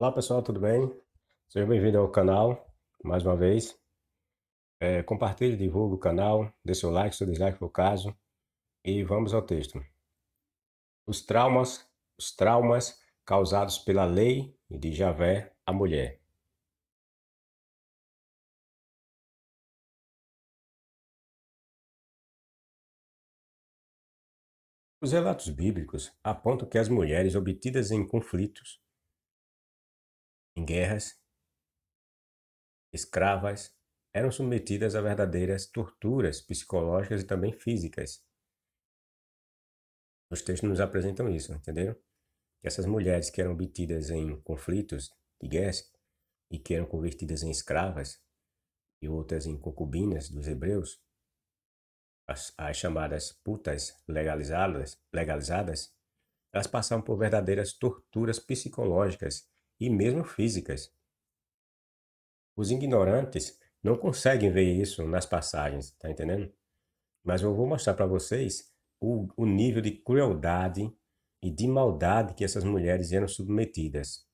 Olá pessoal, tudo bem? Seja bem-vindo ao canal, mais uma vez. Compartilhe, divulgue o canal, dê seu like, seu dislike for o caso. E vamos ao texto. Os traumas causados pela lei de Javé à mulher. Os relatos bíblicos apontam que as mulheres obtidas em conflitos, em guerras, escravas, eram submetidas a verdadeiras torturas psicológicas e também físicas. Os textos nos apresentam isso, entenderam? Que essas mulheres que eram obtidas em conflitos de guerra e que eram convertidas em escravas e outras em concubinas dos hebreus, as chamadas putas legalizadas, elas passavam por verdadeiras torturas psicológicas e mesmo físicas. Os ignorantes não conseguem ver isso nas passagens, tá entendendo? Mas eu vou mostrar para vocês o nível de crueldade e de maldade que essas mulheres eram submetidas.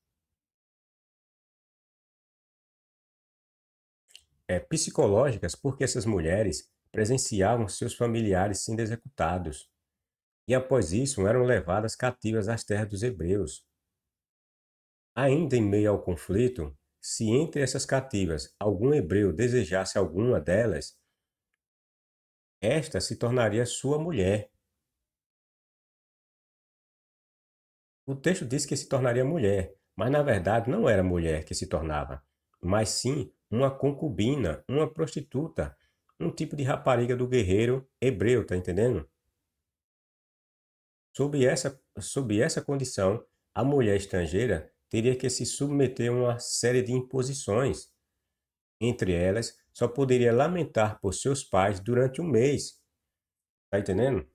Psicológicas porque essas mulheres presenciavam seus familiares sendo executados e após isso eram levadas cativas às terras dos hebreus. Ainda em meio ao conflito, se entre essas cativas algum hebreu desejasse alguma delas, esta se tornaria sua mulher. O texto diz que se tornaria mulher, mas na verdade não era mulher que se tornava, mas sim uma concubina, uma prostituta, um tipo de rapariga do guerreiro hebreu, tá entendendo? Sob essa condição, a mulher estrangeira teria que se submeter a uma série de imposições. Entre elas, só poderia lamentar por seus pais durante um mês. Tá entendendo?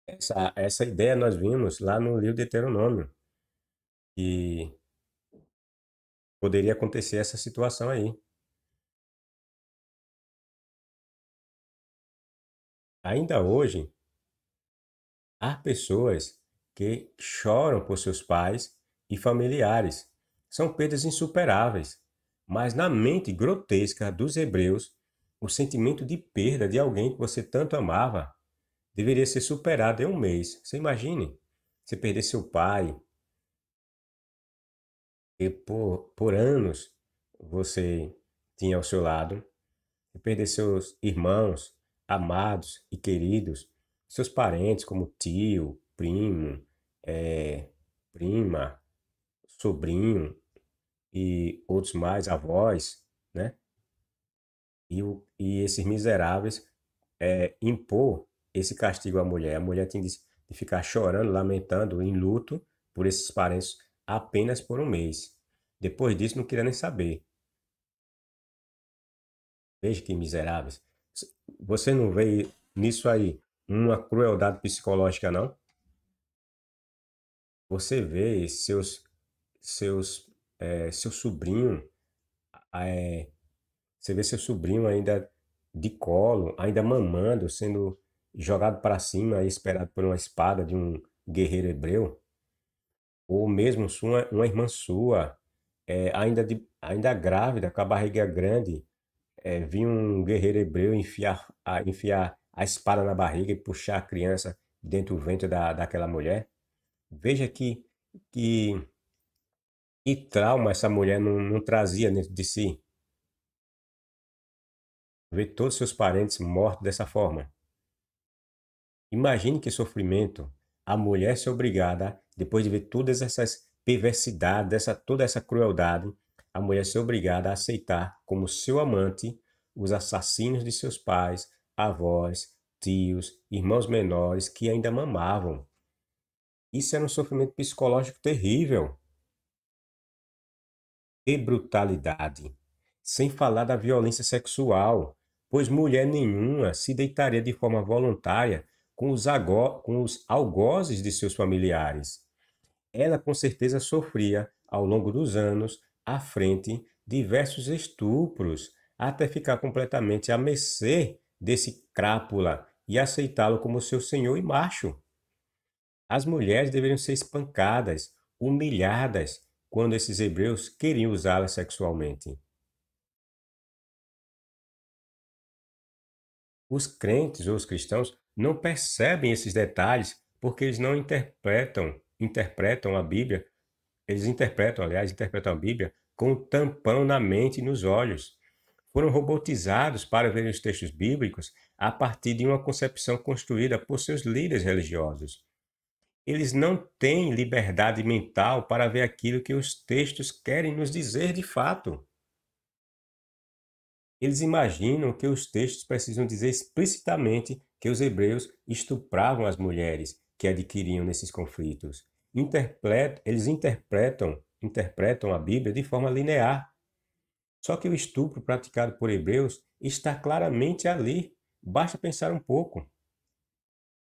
Essa ideia nós vimos lá no livro de Deuteronômio. E poderia acontecer essa situação aí. Ainda hoje, há pessoas que choram por seus pais e familiares. São perdas insuperáveis. Mas na mente grotesca dos hebreus, o sentimento de perda de alguém que você tanto amava deveria ser superado em um mês. Você imagine, você perder seu pai e por anos você tinha ao seu lado, e perder seus irmãos amados e queridos, seus parentes como tio, primo, prima, sobrinho e outros mais, avós, né? E esses miseráveis impor esse castigo à mulher. A mulher tinha de ficar chorando, lamentando, em luto por esses parentes apenas por um mês. Depois disso, não queria nem saber. Veja que miseráveis. Você não vê nisso aí uma crueldade psicológica, não? Você vê seus, seu sobrinho, é, você vê seu sobrinho ainda de colo, ainda mamando, sendo jogado para cima e esperado por uma espada de um guerreiro hebreu, ou mesmo uma irmã sua, ainda grávida, com a barriga grande, vir um guerreiro hebreu enfiar a espada na barriga e puxar a criança dentro do ventre daquela mulher. Veja que, que trauma essa mulher não trazia dentro de si. Ver todos seus parentes mortos dessa forma. Imagine que sofrimento a mulher ser obrigada, depois de ver todas essas perversidades, toda essa crueldade, a mulher ser obrigada a aceitar como seu amante os assassinos de seus pais, avós, tios, irmãos menores que ainda mamavam. Isso era um sofrimento psicológico terrível. E brutalidade. Sem falar da violência sexual, pois mulher nenhuma se deitaria de forma voluntária com os algozes de seus familiares. Ela com certeza sofria, ao longo dos anos, à frente, diversos estupros, até ficar completamente à mercê desse crápula e aceitá-lo como seu senhor e macho. As mulheres deveriam ser espancadas, humilhadas quando esses hebreus queriam usá-la sexualmente. Os crentes ou os cristãos não percebem esses detalhes porque eles não interpretam a Bíblia, eles interpretam, aliás, interpretam a Bíblia com um tampão na mente e nos olhos. Foram robotizados para ver os textos bíblicos a partir de uma concepção construída por seus líderes religiosos. Eles não têm liberdade mental para ver aquilo que os textos querem nos dizer de fato. Eles imaginam que os textos precisam dizer explicitamente que os hebreus estupravam as mulheres que adquiriam nesses conflitos. Eles interpretam a Bíblia de forma linear. Só que o estupro praticado por hebreus está claramente ali. Basta pensar um pouco.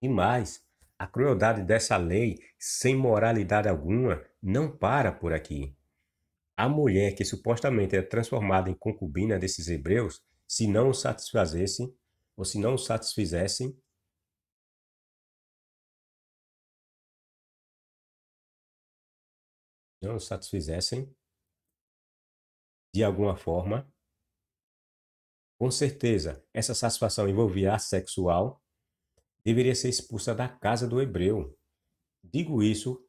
E mais, a crueldade dessa lei, sem moralidade alguma, não para por aqui. A mulher que supostamente era transformada em concubina desses hebreus, se não o satisfazessem, ou se não o satisfizessem, não o satisfizessem de alguma forma, com certeza essa satisfação envolvia a sexual, deveria ser expulsa da casa do hebreu. Digo isso,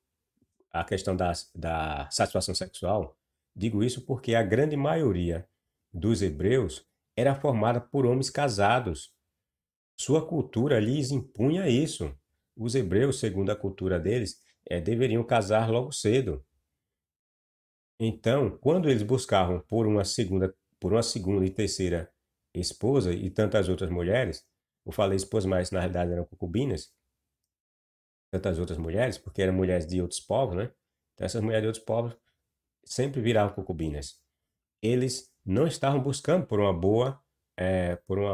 a questão da satisfação sexual, digo isso porque a grande maioria dos hebreus era formada por homens casados. Sua cultura lhes impunha isso. Os hebreus, segundo a cultura deles, deveriam casar logo cedo. Então, quando eles buscavam por uma segunda e terceira esposa e tantas outras mulheres, eu falei esposa, mas na realidade eram concubinas, tantas outras mulheres, porque eram mulheres de outros povos, né? Então essas mulheres de outros povos sempre viravam concubinas. Eles não estavam buscando por uma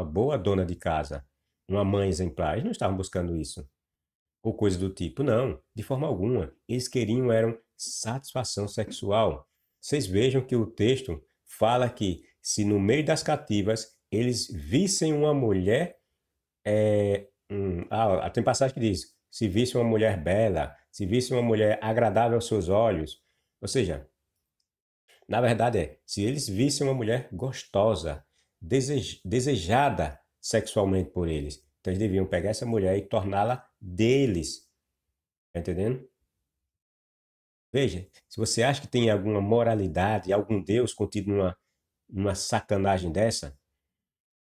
boa dona de casa, uma mãe exemplar. Eles não estavam buscando isso ou coisa do tipo. Não, de forma alguma. Eles queriam eram satisfação sexual. Vocês vejam que o texto fala que se no meio das cativas eles vissem uma mulher, tem passagem que diz, se visse uma mulher bela, se visse uma mulher agradável aos seus olhos, ou seja, na verdade se eles vissem uma mulher gostosa, desejada sexualmente por eles, então eles deviam pegar essa mulher e torná-la deles. Tá entendendo? Veja, se você acha que tem alguma moralidade, algum Deus contido numa sacanagem dessa,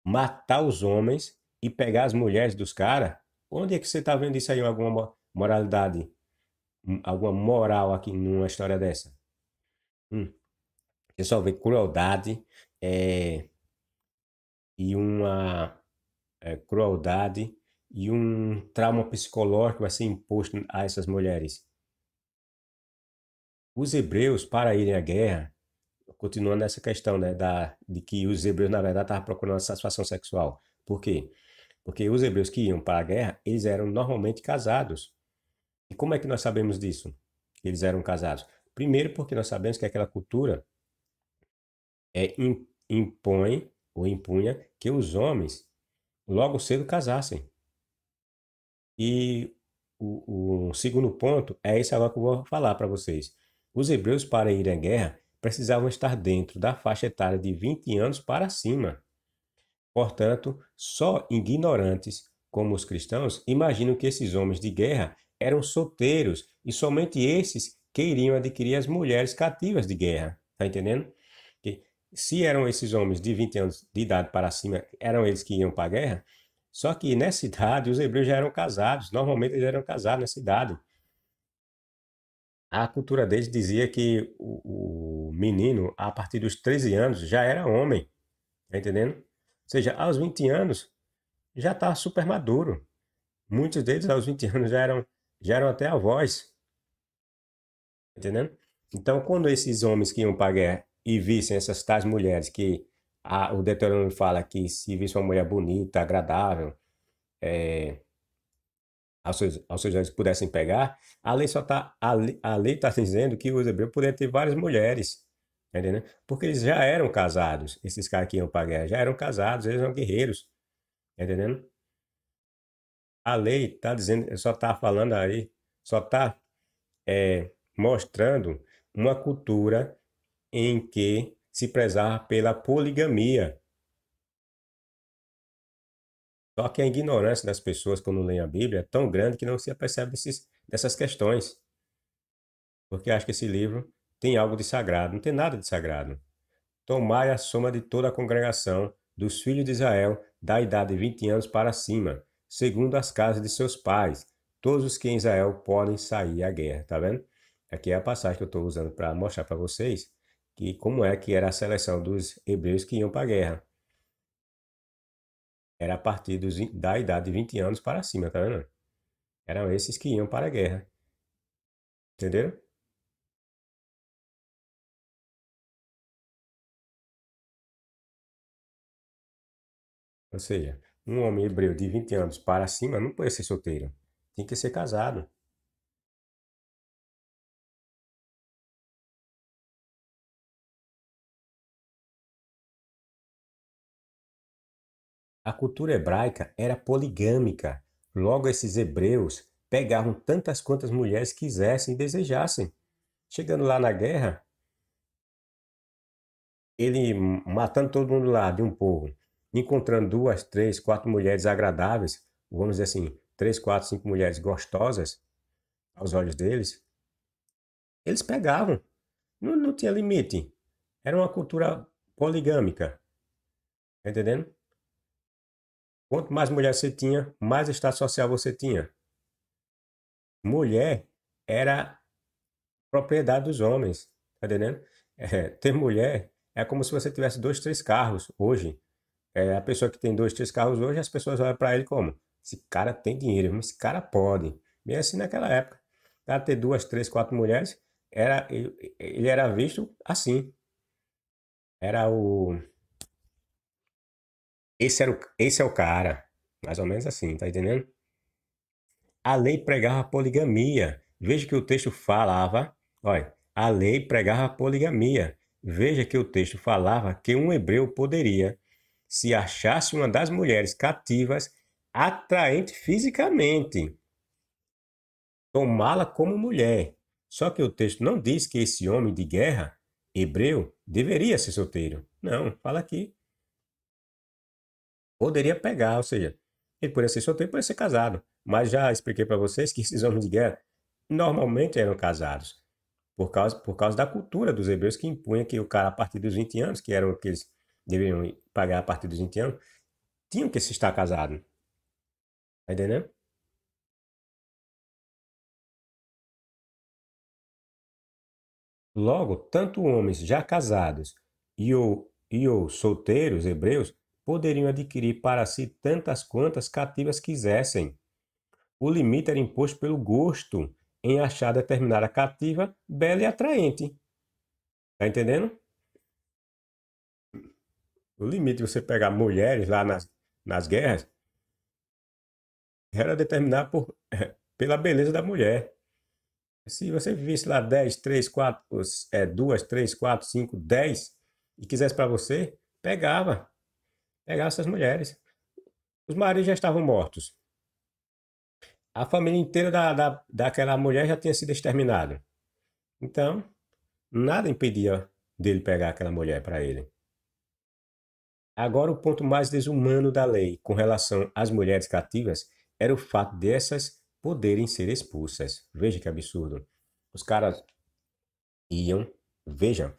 matar os homens e pegar as mulheres dos caras, onde é que você está vendo isso aí, alguma moralidade, alguma moral aqui numa história dessa? Hum. Você só vê crueldade é, e uma crueldade e um trauma psicológico vai ser imposto a essas mulheres. Os hebreus, para irem à guerra, continuando nessa questão, né, de que os hebreus, na verdade, estavam procurando satisfação sexual. Por quê? Porque os hebreus que iam para a guerra, eles eram normalmente casados. E como é que nós sabemos disso? Que eles eram casados? Primeiro, porque nós sabemos que aquela cultura impõe ou impunha que os homens logo cedo casassem. E o segundo ponto é esse agora que eu vou falar para vocês. Os hebreus, para irem à guerra, precisavam estar dentro da faixa etária de 20 anos para cima. Portanto, só ignorantes, como os cristãos, imaginam que esses homens de guerra eram solteiros e somente esses que iriam adquirir as mulheres cativas de guerra. Está entendendo? Que se eram esses homens de 20 anos de idade para cima, eram eles que iam para a guerra, só que nessa idade os hebreus já eram casados, normalmente eles eram casados nessa idade. A cultura deles dizia que o menino, a partir dos 13 anos, já era homem, tá entendendo? Ou seja, aos 20 anos já estava super maduro. Muitos deles aos 20 anos já eram até avós, tá entendendo? Então, quando esses homens que iam para a guerra e vissem essas tais mulheres que o Deuteronômio fala que se visse uma mulher bonita, agradável, aos seus olhos pudessem pegar, a lei só tá, a lei está dizendo que os hebreus poderiam ter várias mulheres, tá entendendo? Porque eles já eram casados, esses caras que iam para a guerra, já eram casados, eles eram guerreiros, tá entendendo? A lei está dizendo, só está falando aí, só está mostrando uma cultura em que se prezava pela poligamia. Só que a ignorância das pessoas quando leem a Bíblia é tão grande que não se apercebe dessas questões. Porque acha que esse livro tem algo de sagrado. Não tem nada de sagrado. Tomai a soma de toda a congregação dos filhos de Israel, da idade de 20 anos para cima, segundo as casas de seus pais, todos os que em Israel podem sair à guerra. Tá vendo? Aqui é a passagem que eu estou usando para mostrar para vocês que como é que era a seleção dos hebreus que iam para a guerra. Era a partir da idade de 20 anos para cima, tá vendo? Eram esses que iam para a guerra. Entenderam? Ou seja, um homem hebreu de 20 anos para cima não pode ser solteiro. Tem que ser casado. A cultura hebraica era poligâmica. Logo, esses hebreus pegavam tantas quantas mulheres quisessem e desejassem. Chegando lá na guerra, ele matando todo mundo lá de um povo, encontrando duas, três, quatro mulheres agradáveis, vamos dizer assim, três, quatro, cinco mulheres gostosas aos olhos deles, eles pegavam. Não, não tinha limite. Era uma cultura poligâmica. Tá entendendo? Quanto mais mulher você tinha, mais status social você tinha. Mulher era propriedade dos homens. Tá entendendo? Ter mulher é como se você tivesse dois, três carros hoje. A pessoa que tem dois, três carros hoje, as pessoas olham para ele como: esse cara tem dinheiro, esse cara pode. Bem assim naquela época. O cara ter duas, três, quatro mulheres, ele era visto assim. Era o. Esse é o cara. Mais ou menos assim, tá entendendo? A lei pregava a poligamia. Veja que o texto falava, olha, a lei pregava a poligamia. Veja que o texto falava que um hebreu poderia, se achasse uma das mulheres cativas, atraente fisicamente, tomá-la como mulher. Só que o texto não diz que esse homem de guerra, hebreu, deveria ser solteiro. Não, fala aqui. Poderia pegar, ou seja, ele poderia ser solteiro, poderia ser casado. Mas já expliquei para vocês que esses homens de guerra normalmente eram casados. Por causa da cultura dos hebreus que impunha que o cara a partir dos 20 anos, que eram o que eles deveriam pagar a partir dos 20 anos, tinham que se estar casado. Tá entendendo? Logo, tanto homens já casados e ou solteiros hebreus poderiam adquirir para si tantas quantas cativas quisessem. O limite era imposto pelo gosto em achar determinada cativa bela e atraente. Tá entendendo? O limite de você pegar mulheres lá nas guerras era determinado pela beleza da mulher. Se você visse lá 10, 3, 4, 2, 3, 4, 5, 10 e quisesse para você, pegava essas mulheres. Os maridos já estavam mortos. A família inteira daquela mulher já tinha sido exterminada. Então, nada impedia dele pegar aquela mulher para ele. Agora, o ponto mais desumano da lei com relação às mulheres cativas era o fato dessas poderem ser expulsas. Veja que absurdo. Os caras iam, vejam,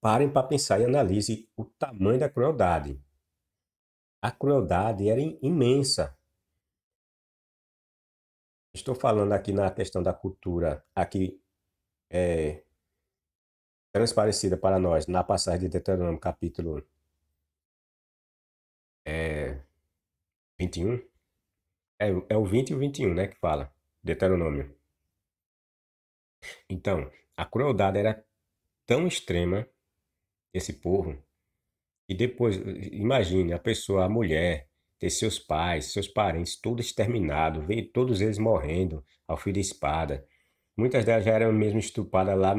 parem para pensar e analise o tamanho da crueldade. A crueldade era imensa. Estou falando aqui na questão da cultura, aqui é, transparecida para nós na passagem de Deuteronômio, capítulo 21. É o 20 e o 21, né, que fala, Deuteronômio. Então, a crueldade era tão extrema, esse povo, e depois, imagine a pessoa, a mulher, ter seus pais, seus parentes, todos exterminados, ver todos eles morrendo ao fio de espada. Muitas delas já eram mesmo estupradas lá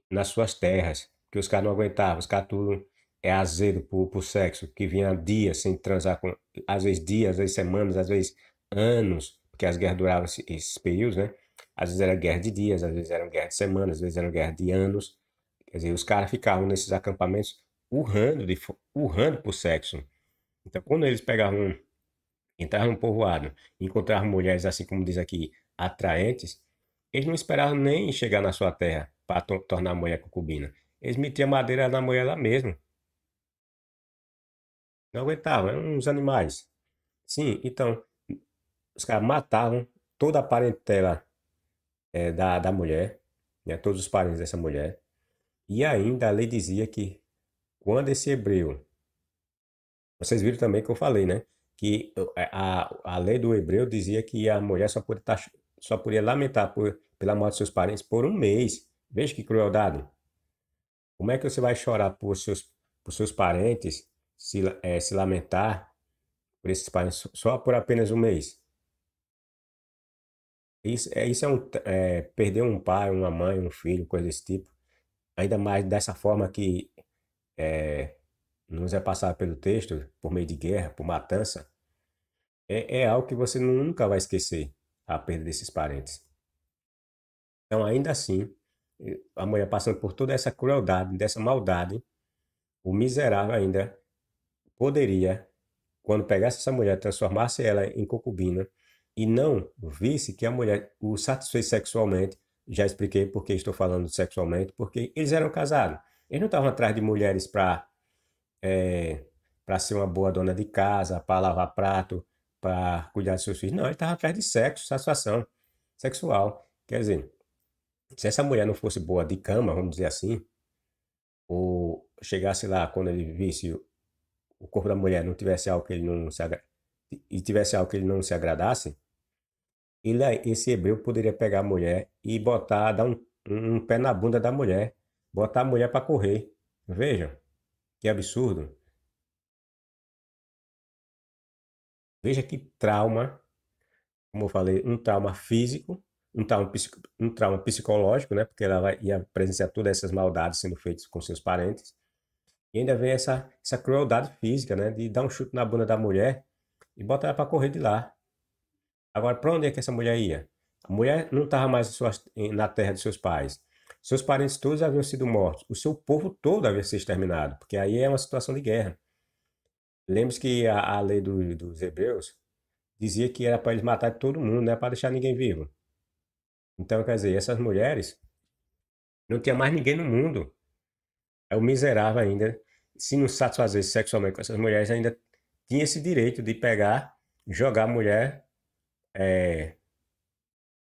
nas suas terras, porque os caras não aguentavam, os caras tudo azedo pro sexo, que vinha dias sem transar com, às vezes dias, às vezes semanas, às vezes anos, porque as guerras duravam esses períodos, né? Às vezes era guerra de dias, às vezes era guerra de semanas, às vezes era guerra de anos. Quer dizer, os caras ficavam nesses acampamentos urrando por sexo. Então, quando eles entravam no povoado, encontravam mulheres, assim como diz aqui, atraentes, eles não esperavam nem chegar na sua terra para tornar a mulher concubina. Eles metiam madeira na mulher lá mesmo. Não aguentavam, eram uns animais. Sim, então, os caras matavam toda a parentela da mulher, né, todos os parentes dessa mulher. E ainda a lei dizia que quando esse hebreu, vocês viram também que eu falei, né? Que a lei do hebreu dizia que a mulher só podia lamentar pela morte de seus parentes por um mês. Veja que crueldade. Como é que você vai chorar por seus parentes, se lamentar por esses parentes só por apenas um mês? Isso perder um pai, uma mãe, um filho, coisa desse tipo. Ainda mais dessa forma que nos é passado pelo texto, por meio de guerra, por matança. É algo que você nunca vai esquecer, a perda desses parentes. Então, ainda assim, a mulher passando por toda essa crueldade, dessa maldade, o miserável ainda poderia, quando pegasse essa mulher, transformasse ela em concubina e não visse que a mulher o satisfez sexualmente. Já expliquei por que estou falando sexualmente, porque eles eram casados. Eles não estavam atrás de mulheres para ser uma boa dona de casa, para lavar prato, para cuidar dos seus filhos. Não, ele estava atrás de sexo, satisfação sexual. Quer dizer, se essa mulher não fosse boa de cama, vamos dizer assim, ou chegasse lá quando ele visse o corpo da mulher não tivesse algo que ele não se agra... e tivesse algo que ele não se agradasse, esse hebreu poderia pegar a mulher e botar, dar um pé na bunda da mulher, botar a mulher para correr. Vejam, que absurdo. Veja que trauma, como eu falei, um trauma físico, um trauma psicológico, né? Porque ia presenciar todas essas maldades sendo feitas com seus parentes. E ainda vem essa crueldade física, né? De dar um chute na bunda da mulher e botar ela para correr de lá. Agora, para onde é que essa mulher ia? A mulher não estava mais na terra de seus pais. Seus parentes todos haviam sido mortos. O seu povo todo havia sido exterminado, porque aí é uma situação de guerra. Lembre-se que a lei dos hebreus dizia que era para eles matar todo mundo, não é para deixar ninguém vivo. Então, quer dizer, essas mulheres não tinha mais ninguém no mundo. É o miserável ainda, se não satisfazer sexualmente com essas mulheres, ainda tinha esse direito de pegar, jogar a mulher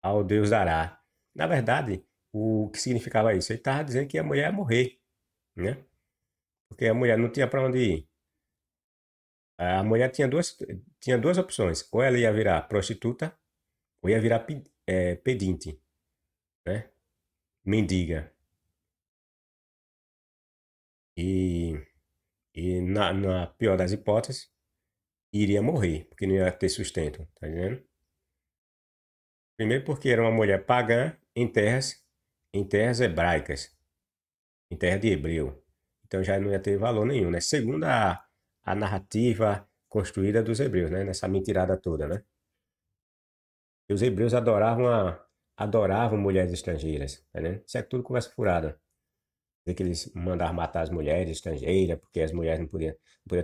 ao Deus dará. Na verdade, o que significava isso? Ele estava dizendo que a mulher ia morrer, né? Porque a mulher não tinha para onde ir. A mulher tinha duas opções. Ou ela ia virar prostituta, ou ia virar pedinte, né? Mendiga. E, na pior das hipóteses, iria morrer, porque não ia ter sustento, tá entendendo? Primeiro porque era uma mulher pagã em terras hebraicas, em terra de hebreu. Então já não ia ter valor nenhum, né? Segundo a narrativa construída dos hebreus, né? Nessa mentirada toda, né? E os hebreus adoravam mulheres estrangeiras, tá né? Isso é tudo conversa furada. Dizer que eles mandavam matar as mulheres estrangeiras, porque as mulheres não podiam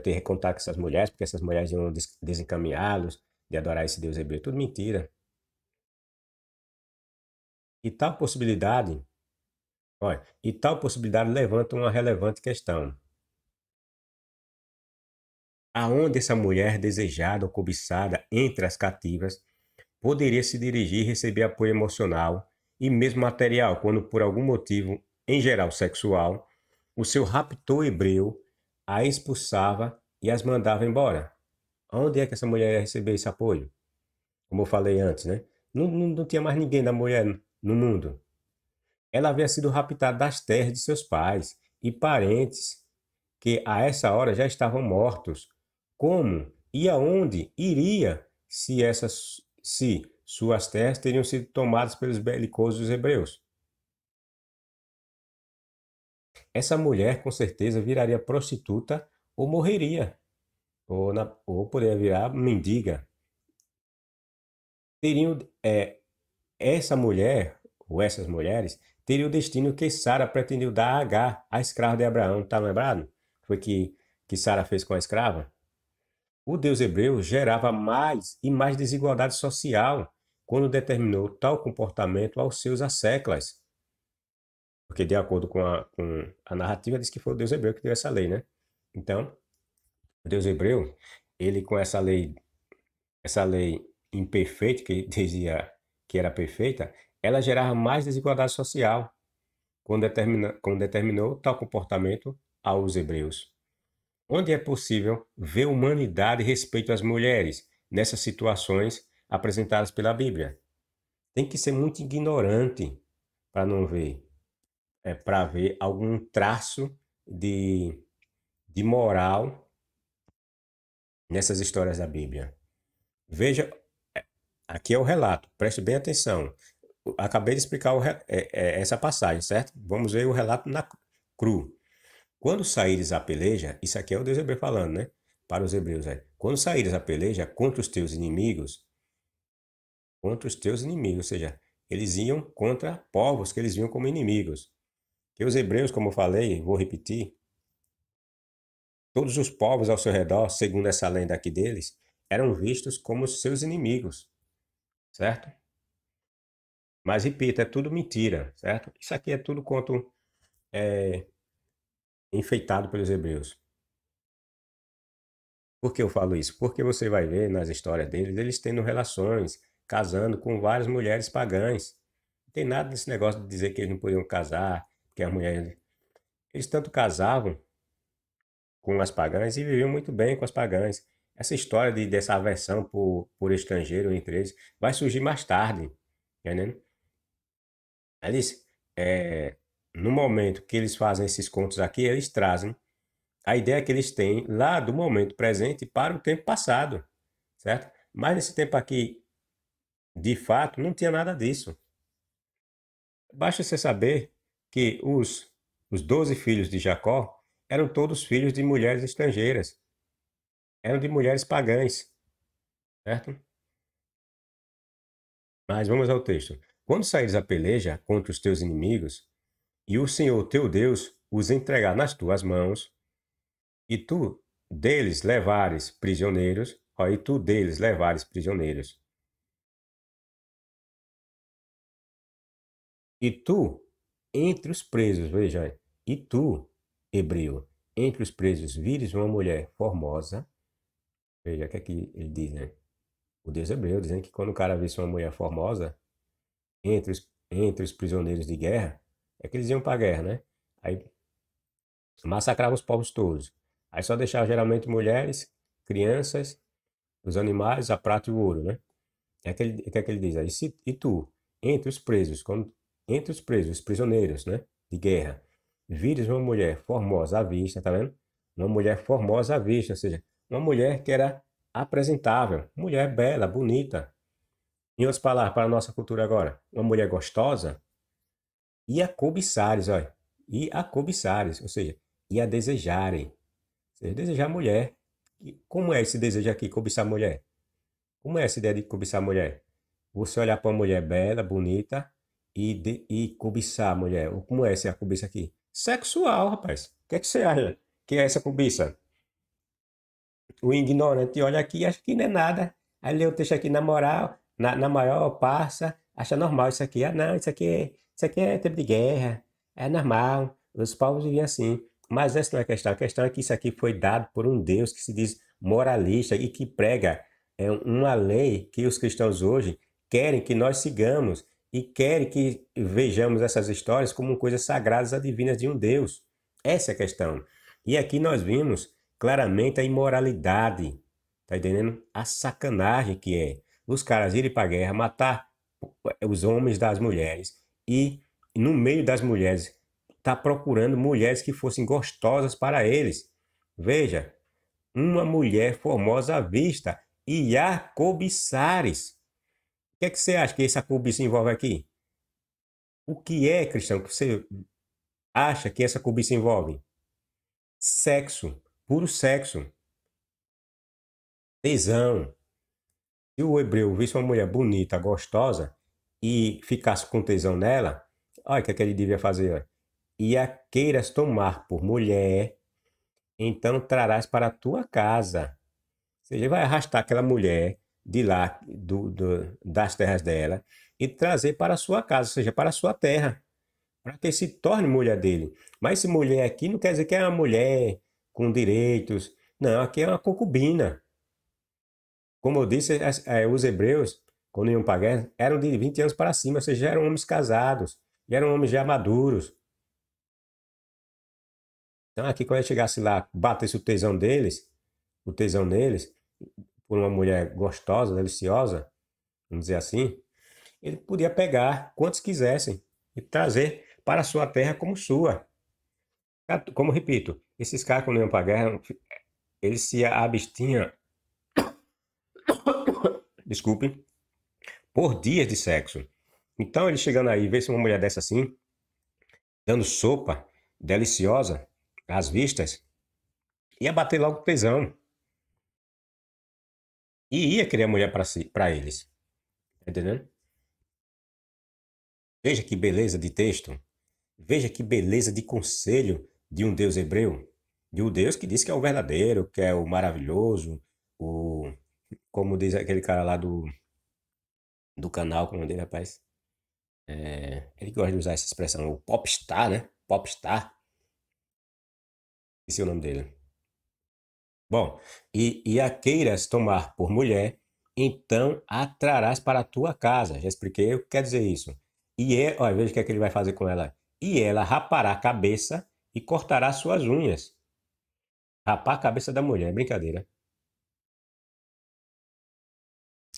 ter contato com essas mulheres, porque essas mulheres iam desencaminhá-los de adorar esse Deus hebreu. Tudo mentira. E tal possibilidade, olha, e tal possibilidade levanta uma relevante questão. Aonde essa mulher desejada ou cobiçada entre as cativas poderia se dirigir e receber apoio emocional e mesmo material quando, por algum motivo, em geral sexual, o seu raptor hebreu a expulsava e as mandava embora? Onde é que essa mulher ia receber esse apoio? Como eu falei antes, né? Não tinha mais ninguém da mulher no mundo. Ela havia sido raptada das terras de seus pais e parentes que a essa hora já estavam mortos. Como e aonde iria se suas terras teriam sido tomadas pelos belicosos hebreus? Essa mulher com certeza viraria prostituta ou morreria, ou poderia virar mendiga. Teriam, essa mulher, ou essas mulheres, teriam o destino que Sara pretendeu dar a Agar, a escrava de Abraão. Está lembrado? Foi que Sara fez com a escrava? O Deus hebreu gerava mais e mais desigualdade social quando determinou tal comportamento aos seus asseclas. Porque, de acordo com a narrativa, diz que foi o Deus hebreu que deu essa lei, né? Então, o Deus hebreu, ele com essa lei imperfeita, que dizia que era perfeita, ela gerava mais desigualdade social quando determinou tal comportamento aos hebreus. Onde é possível ver humanidade e respeito às mulheres nessas situações apresentadas pela Bíblia? Tem que ser muito ignorante para não ver, para ver algum traço de moral nessas histórias da Bíblia. Veja, aqui é o relato, preste bem atenção. Acabei de explicar essa passagem, certo? Vamos ver o relato na cru. Quando saíres à peleja, isso aqui é o Deus hebreu falando, né? Para os hebreus, é. Quando saíres à peleja contra os teus inimigos, ou seja, eles iam contra povos que eles viam como inimigos. Que os hebreus, como eu falei, vou repetir, todos os povos ao seu redor, segundo essa lenda aqui deles, eram vistos como seus inimigos, certo? Mas repito, é tudo mentira, certo? Isso aqui é tudo conto enfeitado pelos hebreus. Por que eu falo isso? Porque você vai ver nas histórias deles, eles tendo relações, casando com várias mulheres pagãs. Não tem nada desse negócio de dizer que eles não podiam casar, que as mulheres. Eles tanto casavam com as pagãs e viviam muito bem com as pagãs. Essa história dessa aversão por estrangeiro entre eles vai surgir mais tarde, entendeu? Eles, no momento que eles fazem esses contos aqui, eles trazem a ideia que eles têm lá do momento presente para o tempo passado, certo? Mas nesse tempo aqui, de fato, não tinha nada disso. Basta você saber que os 12 filhos de Jacó eram todos filhos de mulheres estrangeiras, eram de mulheres pagãs, certo? Mas vamos ao texto. Quando saíres a peleja contra os teus inimigos, e o Senhor teu Deus os entregar nas tuas mãos, e tu deles levares prisioneiros, e tu deles levares prisioneiros, e tu, entre os presos, veja, e tu, hebreu, entre os presos vires uma mulher formosa, veja o que aqui ele diz, né? O Deus hebreu dizendo que quando o cara visse uma mulher formosa, entre os prisioneiros de guerra, é que eles iam para a guerra, né? Aí massacrava os povos todos. Aí só deixava geralmente mulheres, crianças, os animais, a prata e o ouro, né? É que ele diz aí, e tu, entre os presos, entre os presos, os prisioneiros, né, de guerra, vires uma mulher formosa à vista, tá vendo? Uma mulher formosa à vista, ou seja, uma mulher que era apresentável, mulher bela, bonita. Em outras palavras, para a nossa cultura agora, uma mulher gostosa, e a cobiçares, olha, e a cobiçares, ou seja, e a desejarem. Ou seja, desejar mulher. E como é esse desejo aqui, cobiçar mulher? Como é essa ideia de cobiçar mulher? Você olhar para uma mulher bela, bonita e cobiçar a mulher. Ou como é essa cobiça aqui? Sexual, rapaz. O que é que você acha que é essa cobiça? O ignorante olha aqui e acha que não é nada. Aí lê o texto aqui na moral, na maior, passa, acha normal isso aqui. Ah, não, isso aqui é tempo de guerra. É normal. Os povos viviam assim. Mas essa não é a questão. A questão é que isso aqui foi dado por um Deus que se diz moralista e que prega uma lei que os cristãos hoje querem que nós sigamos e querem que vejamos essas histórias como coisas sagradas e divinas de um Deus. Essa é a questão. E aqui nós vimos claramente a imoralidade, tá entendendo? A sacanagem que é os caras irem para a guerra, matar os homens das mulheres e no meio das mulheres tá procurando mulheres que fossem gostosas para eles. Veja, uma mulher formosa à vista e a cobiçares. O que é que você acha que essa cobiça envolve aqui? O que é, cristão, que você acha que essa cobiça envolve? Sexo, puro sexo, tesão. Se o hebreu visse uma mulher bonita, gostosa, e ficasse com tesão nela, olha o que é que ele devia fazer, olha. E a queiras tomar por mulher, então trarás para a tua casa. Ou seja, ele vai arrastar aquela mulher de lá, das terras dela, e trazer para a sua casa, ou seja, para a sua terra, para que se torne mulher dele. Mas esse mulher aqui não quer dizer que é uma mulher com direitos. Não, aqui é uma concubina. Como eu disse, os hebreus, quando iam para a guerra, eram de 20 anos para cima, ou seja, eram homens casados, e eram homens já maduros. Então aqui quando ele chegasse lá, batesse o tesão neles, por uma mulher gostosa, deliciosa, vamos dizer assim, ele podia pegar quantos quisessem e trazer para a sua terra como sua. Como repito, esses caras quando iam para a guerra, eles se abstinham, desculpe, por dias de sexo. Então ele chegando aí, vê se uma mulher dessa assim, dando sopa, deliciosa, às vistas, ia bater logo tesão. E ia querer a mulher para si, para eles. Tá entendendo? Veja que beleza de texto. Veja que beleza de conselho de um Deus hebreu. De um Deus que diz que é o verdadeiro, que é o maravilhoso, o. Como diz aquele cara lá do canal, como é dele, rapaz? Ele gosta de usar essa expressão, o popstar, né? Popstar. Esse é o nome dele. Bom, e a queiras tomar por mulher, então a trarás para a tua casa. Já expliquei o que quer dizer isso. Olha, veja o que é que ele vai fazer com ela. E ela rapará a cabeça e cortará suas unhas. Rapar a cabeça da mulher, brincadeira.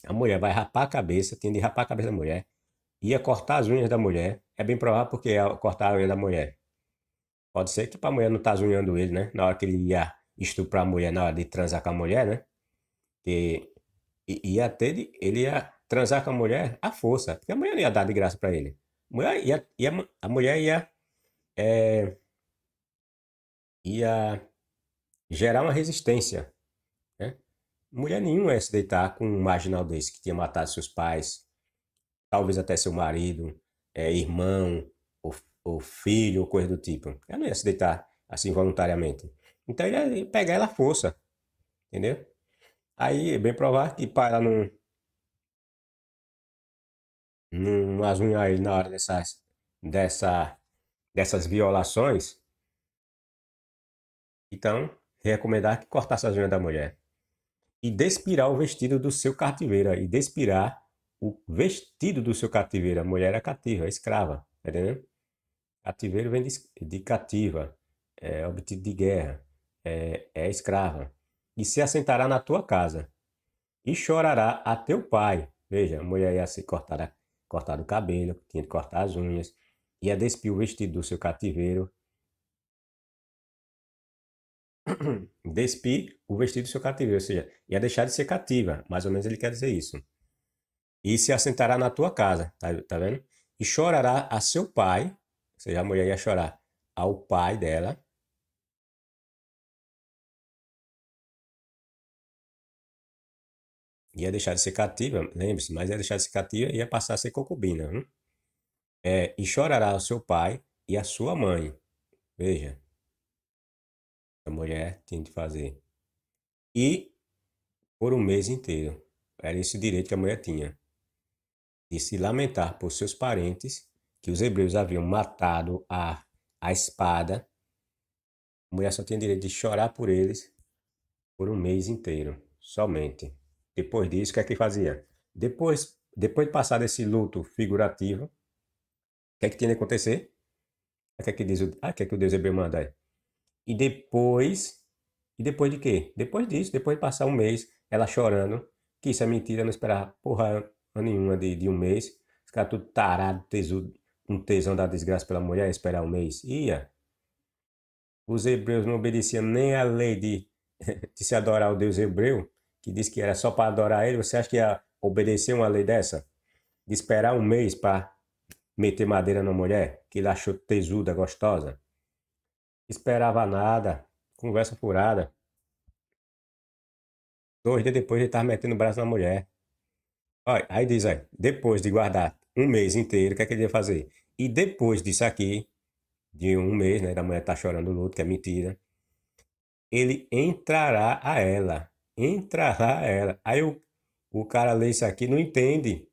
A mulher vai rapar a cabeça, tem de rapar a cabeça da mulher. Ia cortar as unhas da mulher. É bem provável porque ia cortar a unha da mulher. Pode ser que para a mulher não estar zunhando ele, né? Na hora que ele ia estuprar a mulher, na hora de transar com a mulher, né? Que ia ter ele ia transar com a mulher à força, porque a mulher não ia dar de graça para ele. A mulher é, ia gerar uma resistência, né? Mulher nenhuma ia se deitar com um marginal desse que tinha matado seus pais, talvez até seu marido, irmão, ou filho, ou coisa do tipo. Ela não ia se deitar assim voluntariamente. Então ele ia pegar ela à força, entendeu? Aí é bem provável que para ela não azunhar ele na hora dessa, dessas violações, então recomendar que cortasse as unhas da mulher. E despirar o vestido do seu cativeiro. E despirar o vestido do seu cativeiro. A mulher é cativa, é escrava. Tá entendendo? Cativeiro vem de cativa, é obtido de guerra, é escrava. E se assentará na tua casa. E chorará a teu pai. Veja, a mulher ia se cortar o cabelo, tinha de cortar as unhas, ia despir o vestido do seu cativeiro, despir o vestido do seu cativeiro, ou seja, ia deixar de ser cativa, mais ou menos ele quer dizer isso. E se assentará na tua casa, tá vendo? E chorará a seu pai, ou seja, a mulher ia chorar ao pai dela, ia deixar de ser cativa, lembre-se, mas ia deixar de ser cativa e ia passar a ser concubina. E chorará ao seu pai e à sua mãe. Veja, a mulher tinha de fazer. E por um mês inteiro. Era esse o direito que a mulher tinha. De se lamentar por seus parentes, que os hebreus haviam matado a espada. A mulher só tinha direito de chorar por eles por um mês inteiro, somente. Depois disso, o que é que fazia? Depois de passar desse luto figurativo, o que é que tinha de acontecer? O que é que diz o que é que o Deus hebreu manda aí? E depois, e depois de quê? Depois disso, depois de passar um mês, ela chorando, que isso é mentira, não esperava porra nenhuma de um mês. Os caras tudo tarado, tesudo, um tesão da desgraça pela mulher, esperar um mês. Ia. Os hebreus não obedeciam nem a lei de se adorar o Deus hebreu, que diz que era só para adorar ele. Você acha que ia obedecer uma lei dessa? De esperar um mês para meter madeira na mulher, que ele achou tesuda, gostosa? Esperava nada, conversa furada. 2 dias depois ele estava metendo o braço na mulher. Olha, aí diz aí, depois de guardar um mês inteiro, o que é que ele ia fazer? E depois disso aqui, de um mês, né, da mulher tá chorando o luto, que é mentira, ele entrará a ela. Entrará a ela. Aí o cara lê isso aqui e não entende.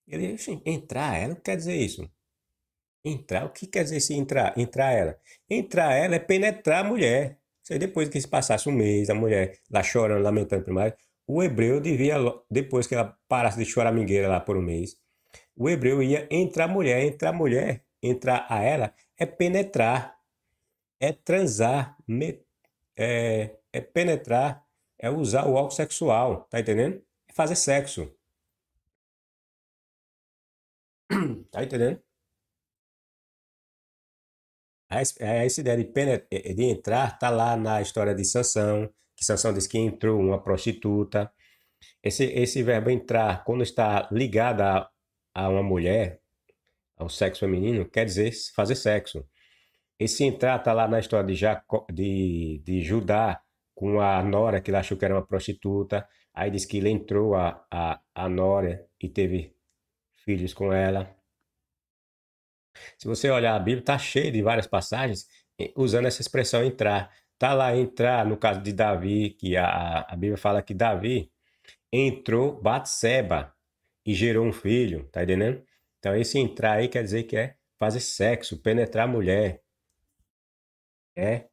Ele, "Oxi, entrar a ela? O que quer dizer isso? Entrar? O que quer dizer se entrar? Entrar ela? Entrar ela é penetrar a mulher. Isso aí depois que se passasse um mês, a mulher lá chorando, lamentando primário, o hebreu devia, depois que ela parasse de choramingueira lá por um mês, o hebreu ia entrar a mulher, entrar a ela é penetrar, é transar, é penetrar, é usar o álcool sexual, tá entendendo? É fazer sexo, tá entendendo? Essa ideia de entrar tá lá na história de Sansão, que Sansão diz que entrou uma prostituta. Esse verbo entrar, quando está ligado a uma mulher, ao sexo feminino, quer dizer fazer sexo. Esse entrar tá lá na história de Judá com a nora, que ele achou que era uma prostituta. Aí diz que ele entrou a nora e teve filhos com ela. Se você olhar a Bíblia, está cheio de várias passagens usando essa expressão entrar. Tá lá entrar, no caso de Davi, que a Bíblia fala que Davi entrou Batseba e gerou um filho, tá entendendo? Então esse entrar aí quer dizer que é fazer sexo, penetrar a mulher, é,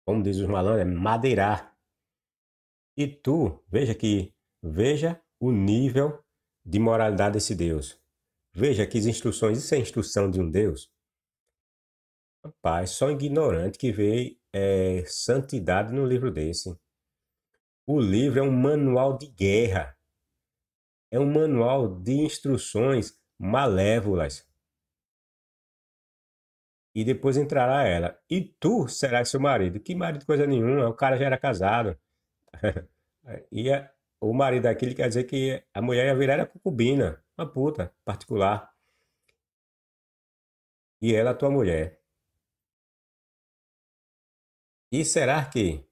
como diz os malandros, é madeirar. E tu, veja o nível de moralidade desse Deus. Veja que as instruções, isso é instrução de um Deus. Rapaz, só ignorante que vê santidade no livro desse. O livro é um manual de guerra, é um manual de instruções malévolas. E depois entrará ela. E tu serás seu marido. Que marido coisa nenhuma, o cara já era casado. E o marido daquele quer dizer que a mulher ia virar era concubina, uma puta particular. E ela a tua mulher. E será que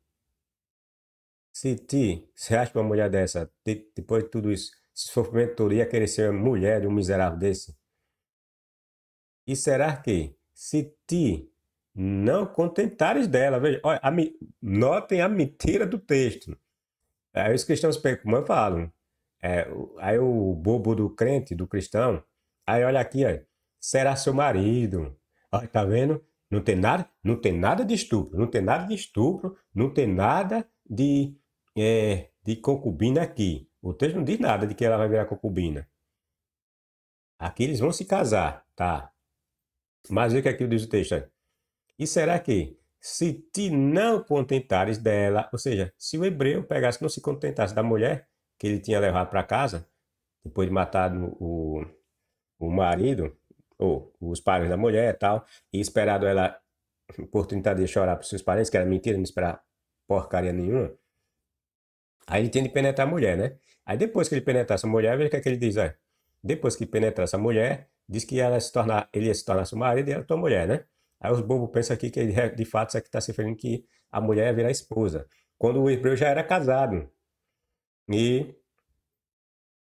você acha que uma mulher dessa, depois de tudo isso, esse sofrimento todo, ia querer ser mulher de um miserável desse? E será que, se te não contentares dela, veja, olha, notem a mentira do texto. Aí os cristãos pegam, como eu falo, aí o bobo do crente, do cristão, aí olha aqui, ó, será seu marido. Olha, tá vendo? Não tem nada de estupro, não tem nada de estupro, não tem nada de concubina aqui. O texto não diz nada de que ela vai virar concubina. Aqui eles vão se casar, tá? Mas o que aqui diz o texto? Aí? E será que, se te não contentares dela, ou seja, se o hebreu pegasse, não se contentasse da mulher que ele tinha levado para casa, depois de matar o marido, ou os pais da mulher e tal, e esperado ela por 30 dias chorar para os seus parentes, que era mentira, não esperar porcaria nenhuma, aí ele tinha de penetrar a mulher, né? Aí depois que ele penetrasse a mulher, veja o que é que ele diz, aí. Depois que penetrasse a mulher, diz que ele ia se tornar seu marido e ela tua mulher, né? Aí os bobos pensam aqui que de fato isso aqui está se referindo que a mulher ia virar esposa. Quando o hebreu já era casado. E,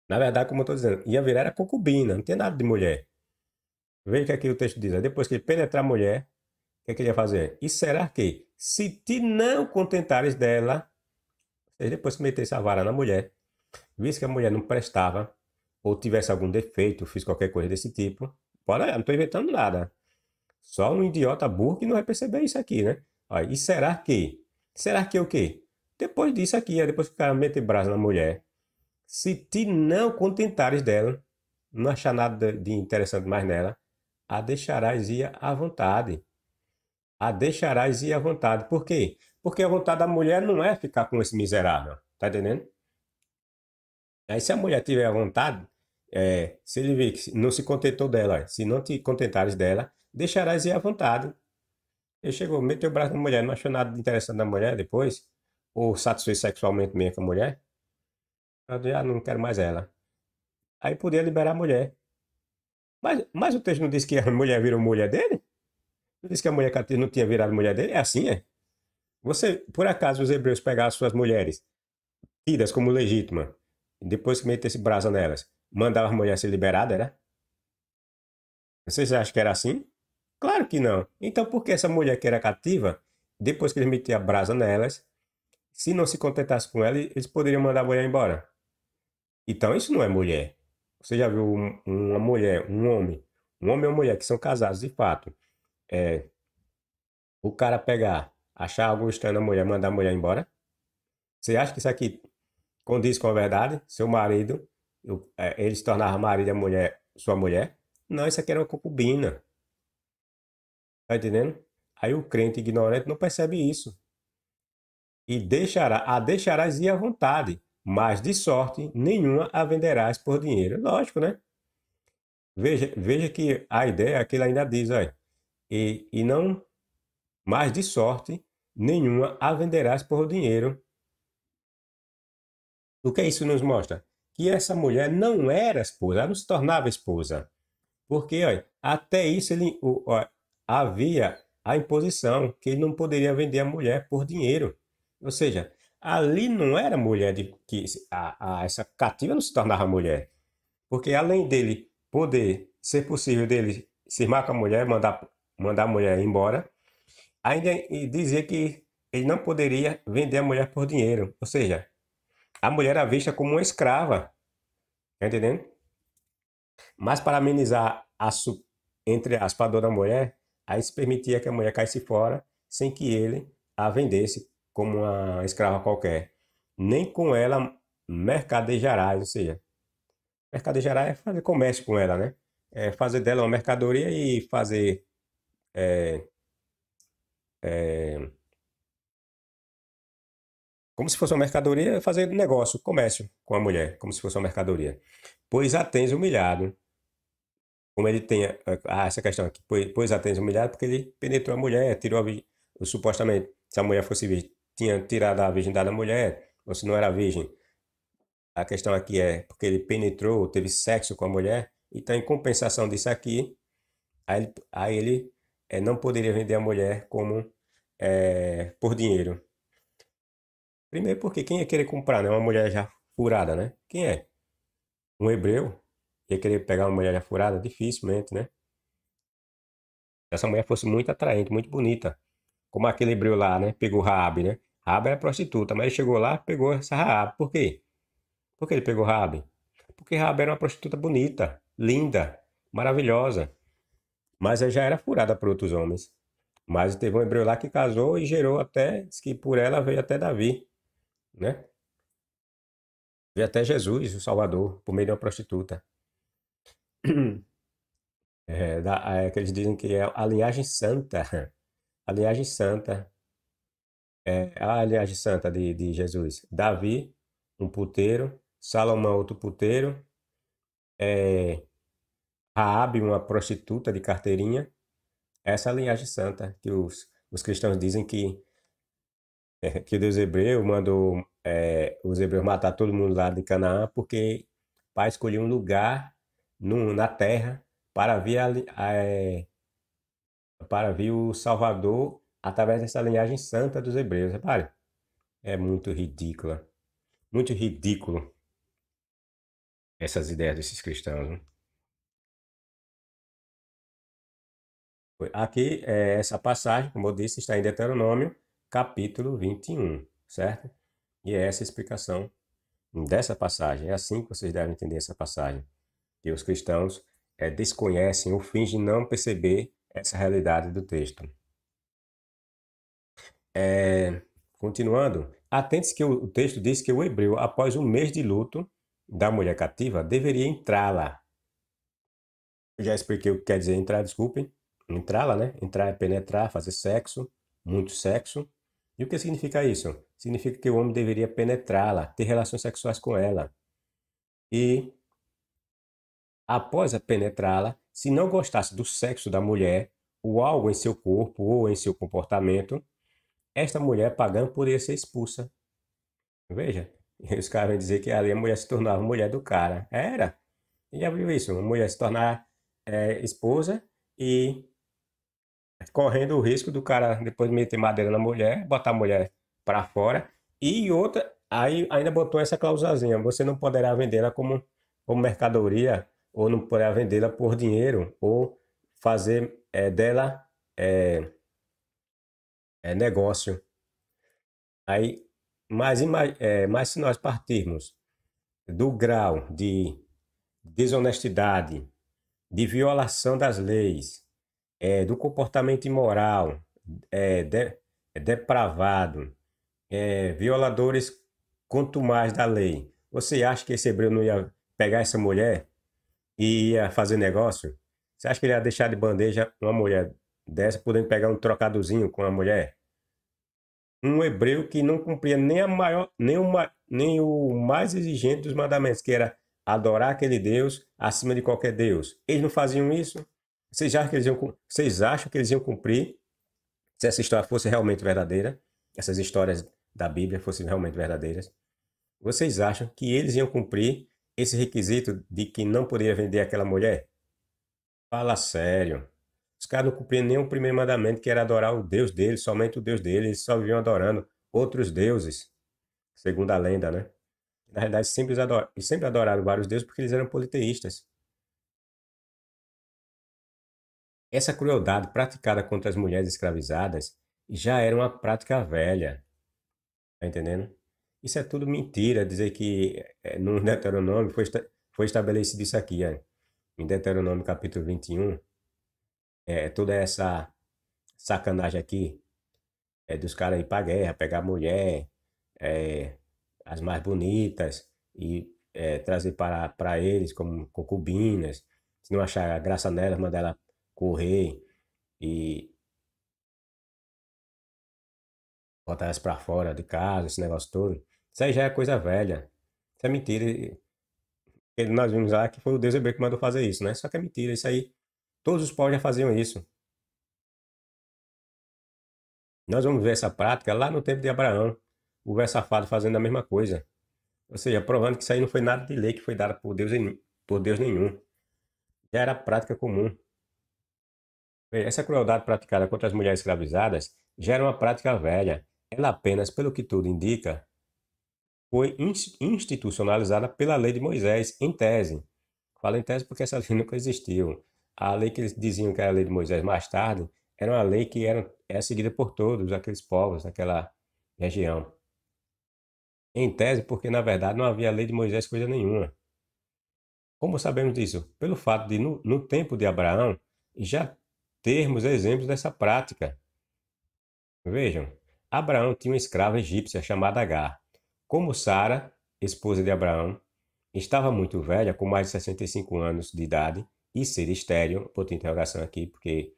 na verdade, como eu estou dizendo, ia virar era concubina, não tem nada de mulher. Veja o que aqui o texto diz. Aí depois que ele penetrar a mulher, o que é que ele ia fazer? E será que, se te não contentares dela, ou seja, depois que metesse a vara na mulher, visse que a mulher não prestava, ou tivesse algum defeito, fiz qualquer coisa desse tipo, bora, não estou inventando nada. Só um idiota burro que não vai perceber isso aqui, né? Olha, e será que? Será que o quê? Depois disso aqui, depois que o cara mete brasa na mulher, se te não contentares dela, não achar nada de interessante mais nela, a deixarás ir à vontade. A deixarás ir à vontade. Por quê? Porque a vontade da mulher não é ficar com esse miserável. Tá entendendo? Aí se a mulher tiver à vontade, se ele ver que não se contentou dela, se não te contentares dela, deixarás ir à vontade. Ele chegou, meteu o braço na mulher, não achou nada de interessante na mulher depois, ou satisfez sexualmente mesmo com a mulher, eu já não quero mais ela. Aí podia liberar a mulher. Mas o texto não disse que a mulher virou mulher dele? Não disse que a mulher cativa não tinha virado mulher dele? É assim, é? Você, por acaso, os hebreus pegaram suas mulheres, tidas como legítimas, depois que metesse brasa nelas, mandava a mulher ser liberada, era? Vocês acham que era assim? Claro que não. Então por que essa mulher que era cativa, depois que eles metiam a brasa nelas, se não se contentasse com ela, eles poderiam mandar a mulher embora? Então isso não é mulher. Você já viu uma mulher, um homem ou mulher que são casados de fato, é, o cara pegar, achar algo estranho na mulher, mandar a mulher embora? Você acha que isso aqui condiz com a verdade? Seu marido, ele se tornava marido e a mulher, sua mulher? Não, isso aqui era uma concubina. Tá entendendo? Aí o crente ignorante não percebe isso. E deixarás ir à vontade, mas de sorte nenhuma a venderás por dinheiro. Lógico, né? Veja que a ideia é que ele ainda diz, olha, e não, mas de sorte nenhuma a venderás por dinheiro. O que isso nos mostra? Que essa mulher não era esposa, ela não se tornava esposa. Porque, olha, até isso havia a imposição que ele não poderia vender a mulher por dinheiro. Ou seja, ali não era mulher de que essa cativa não se tornava mulher. Porque além dele poder ser possível dele se irmar com a mulher, mandar a mulher embora, ainda dizia que ele não poderia vender a mulher por dinheiro. Ou seja, a mulher era vista como uma escrava. Tá entendendo? Mas para amenizar entre aspas, a dor da mulher, aí se permitia que a mulher caísse fora sem que ele a vendesse como uma escrava qualquer. Nem com ela mercadejarás, ou seja, mercadejará é fazer comércio com ela, né? É fazer dela uma mercadoria e fazer como se fosse uma mercadoria, fazer negócio, comércio com a mulher, como se fosse uma mercadoria. Pois a tens humilhado, como ele tem essa questão aqui, pois a tens humilhado porque ele penetrou a mulher, tirou supostamente, se a mulher fosse virgem, tinha tirado a virgindade da mulher, ou se não era virgem, a questão aqui é porque ele penetrou, teve sexo com a mulher, então em compensação disso aqui, aí ele não poderia vender a mulher como por dinheiro. Primeiro porque quem ia querer comprar, né? Uma mulher já furada, né? Quem é? Um hebreu ia querer pegar uma mulher já furada? Dificilmente, né? Se essa mulher fosse muito atraente, muito bonita, como aquele hebreu lá, né? Pegou Raabe, né? Raabe era prostituta, mas ele chegou lá, pegou essa Raabe. Por quê? Por que ele pegou Raabe? Porque Raabe era uma prostituta bonita, linda, maravilhosa. Mas ela já era furada por outros homens. Mas teve um hebreu lá que casou e gerou até, diz que por ela veio até Davi, né? Veio até Jesus, o Salvador, por meio de uma prostituta. Que eles dizem que é a linhagem santa. A linhagem santa. A linhagem santa de Jesus. Davi, um puteiro. Salomão, outro puteiro. É, Raabe, uma prostituta de carteirinha. Essa é a linhagem santa que os cristãos dizem que Deus hebreu mandou os hebreus matar todo mundo lá de Canaã porque para escolher um lugar na terra para vir, para vir o Salvador através dessa linhagem santa dos hebreus. Repare, é muito ridícula, muito ridículo essas ideias desses cristãos. Né? Aqui, essa passagem, como eu disse, está em Deuteronômio, capítulo 21, certo? E é essa a explicação dessa passagem. É assim que vocês devem entender essa passagem. Que os cristãos desconhecem ou fingem não perceber essa realidade do texto. Continuando, atente-se que o texto diz que o hebreu, após um mês de luto da mulher cativa, deveria entrar lá. Eu já expliquei o que quer dizer entrar, desculpem. Entrar lá, né? Entrar é penetrar, fazer sexo, muito sexo. E o que significa isso? Significa que o homem deveria penetrá-la, ter relações sexuais com ela. E após a penetrá-la, se não gostasse do sexo da mulher, ou algo em seu corpo ou em seu comportamento, esta mulher pagã poderia ser expulsa. Veja, os caras vão dizer que ali a mulher se tornava mulher do cara. Era. E já viu isso? Uma mulher se tornar esposa e correndo o risco do cara depois meter madeira na mulher, botar a mulher para fora. E outra, aí ainda botou essa clausulazinha: você não poderá vendê-la como mercadoria, ou não poderá vendê-la por dinheiro, ou fazer dela é, negócio. Aí, mas se nós partirmos do grau de desonestidade, de violação das leis, do comportamento imoral, depravado, violadores contumazes da lei, você acha que esse hebreu não ia pegar essa mulher e ia fazer negócio? Você acha que ele ia deixar de bandeja uma mulher dessa, podendo pegar um trocadozinho com a mulher? Um hebreu que não cumpria nem a maior, nem o mais exigente dos mandamentos, que era adorar aquele Deus acima de qualquer Deus. Eles não faziam isso? Vocês acham que eles iam cumprir se essa história fosse realmente verdadeira? Essas histórias da Bíblia fossem realmente verdadeiras? Vocês acham que eles iam cumprir esse requisito de que não poderia vender aquela mulher? Fala sério. Os caras não cumpriam nem o primeiro mandamento, que era adorar o Deus deles, somente o Deus deles. Eles só viviam adorando outros deuses, segundo a lenda, né? Na realidade, eles sempre adoraram vários deuses porque eles eram politeístas. Essa crueldade praticada contra as mulheres escravizadas já era uma prática velha, tá entendendo? Isso é tudo mentira, dizer que no Deuteronômio foi estabelecido isso aqui, em Deuteronômio capítulo 21, toda essa sacanagem aqui, dos caras ir pra guerra, pegar mulher, é, as mais bonitas, e trazer para eles como concubinas, se não achar graça nelas, mandar ela correr e botar elas para fora de casa, esse negócio todo. Isso aí já é coisa velha. Isso é mentira. Nós vimos lá que foi o Deus hebreu que mandou fazer isso, né? Só que é mentira. Isso aí, todos os povos já faziam isso. Nós vamos ver essa prática lá no tempo de Abraão, o velho safado fazendo a mesma coisa. Ou seja, provando que isso aí não foi nada de lei que foi dada por Deus nenhum. Já era prática comum. Essa crueldade praticada contra as mulheres escravizadas já era uma prática velha. Ela apenas, pelo que tudo indica, foi institucionalizada pela lei de Moisés, em tese. Falo em tese porque essa lei nunca existiu. A lei que eles diziam que era a lei de Moisés mais tarde era uma lei que era seguida por todos aqueles povos daquela região. Em tese, porque na verdade não havia lei de Moisés coisa nenhuma. Como sabemos disso? Pelo fato de, no tempo de Abraão, já termos exemplos dessa prática. Vejam, Abraão tinha uma escrava egípcia chamada Agar. Como Sara, esposa de Abraão, estava muito velha, com mais de 65 anos de idade, e ser estéril, ponto de interrogação aqui, porque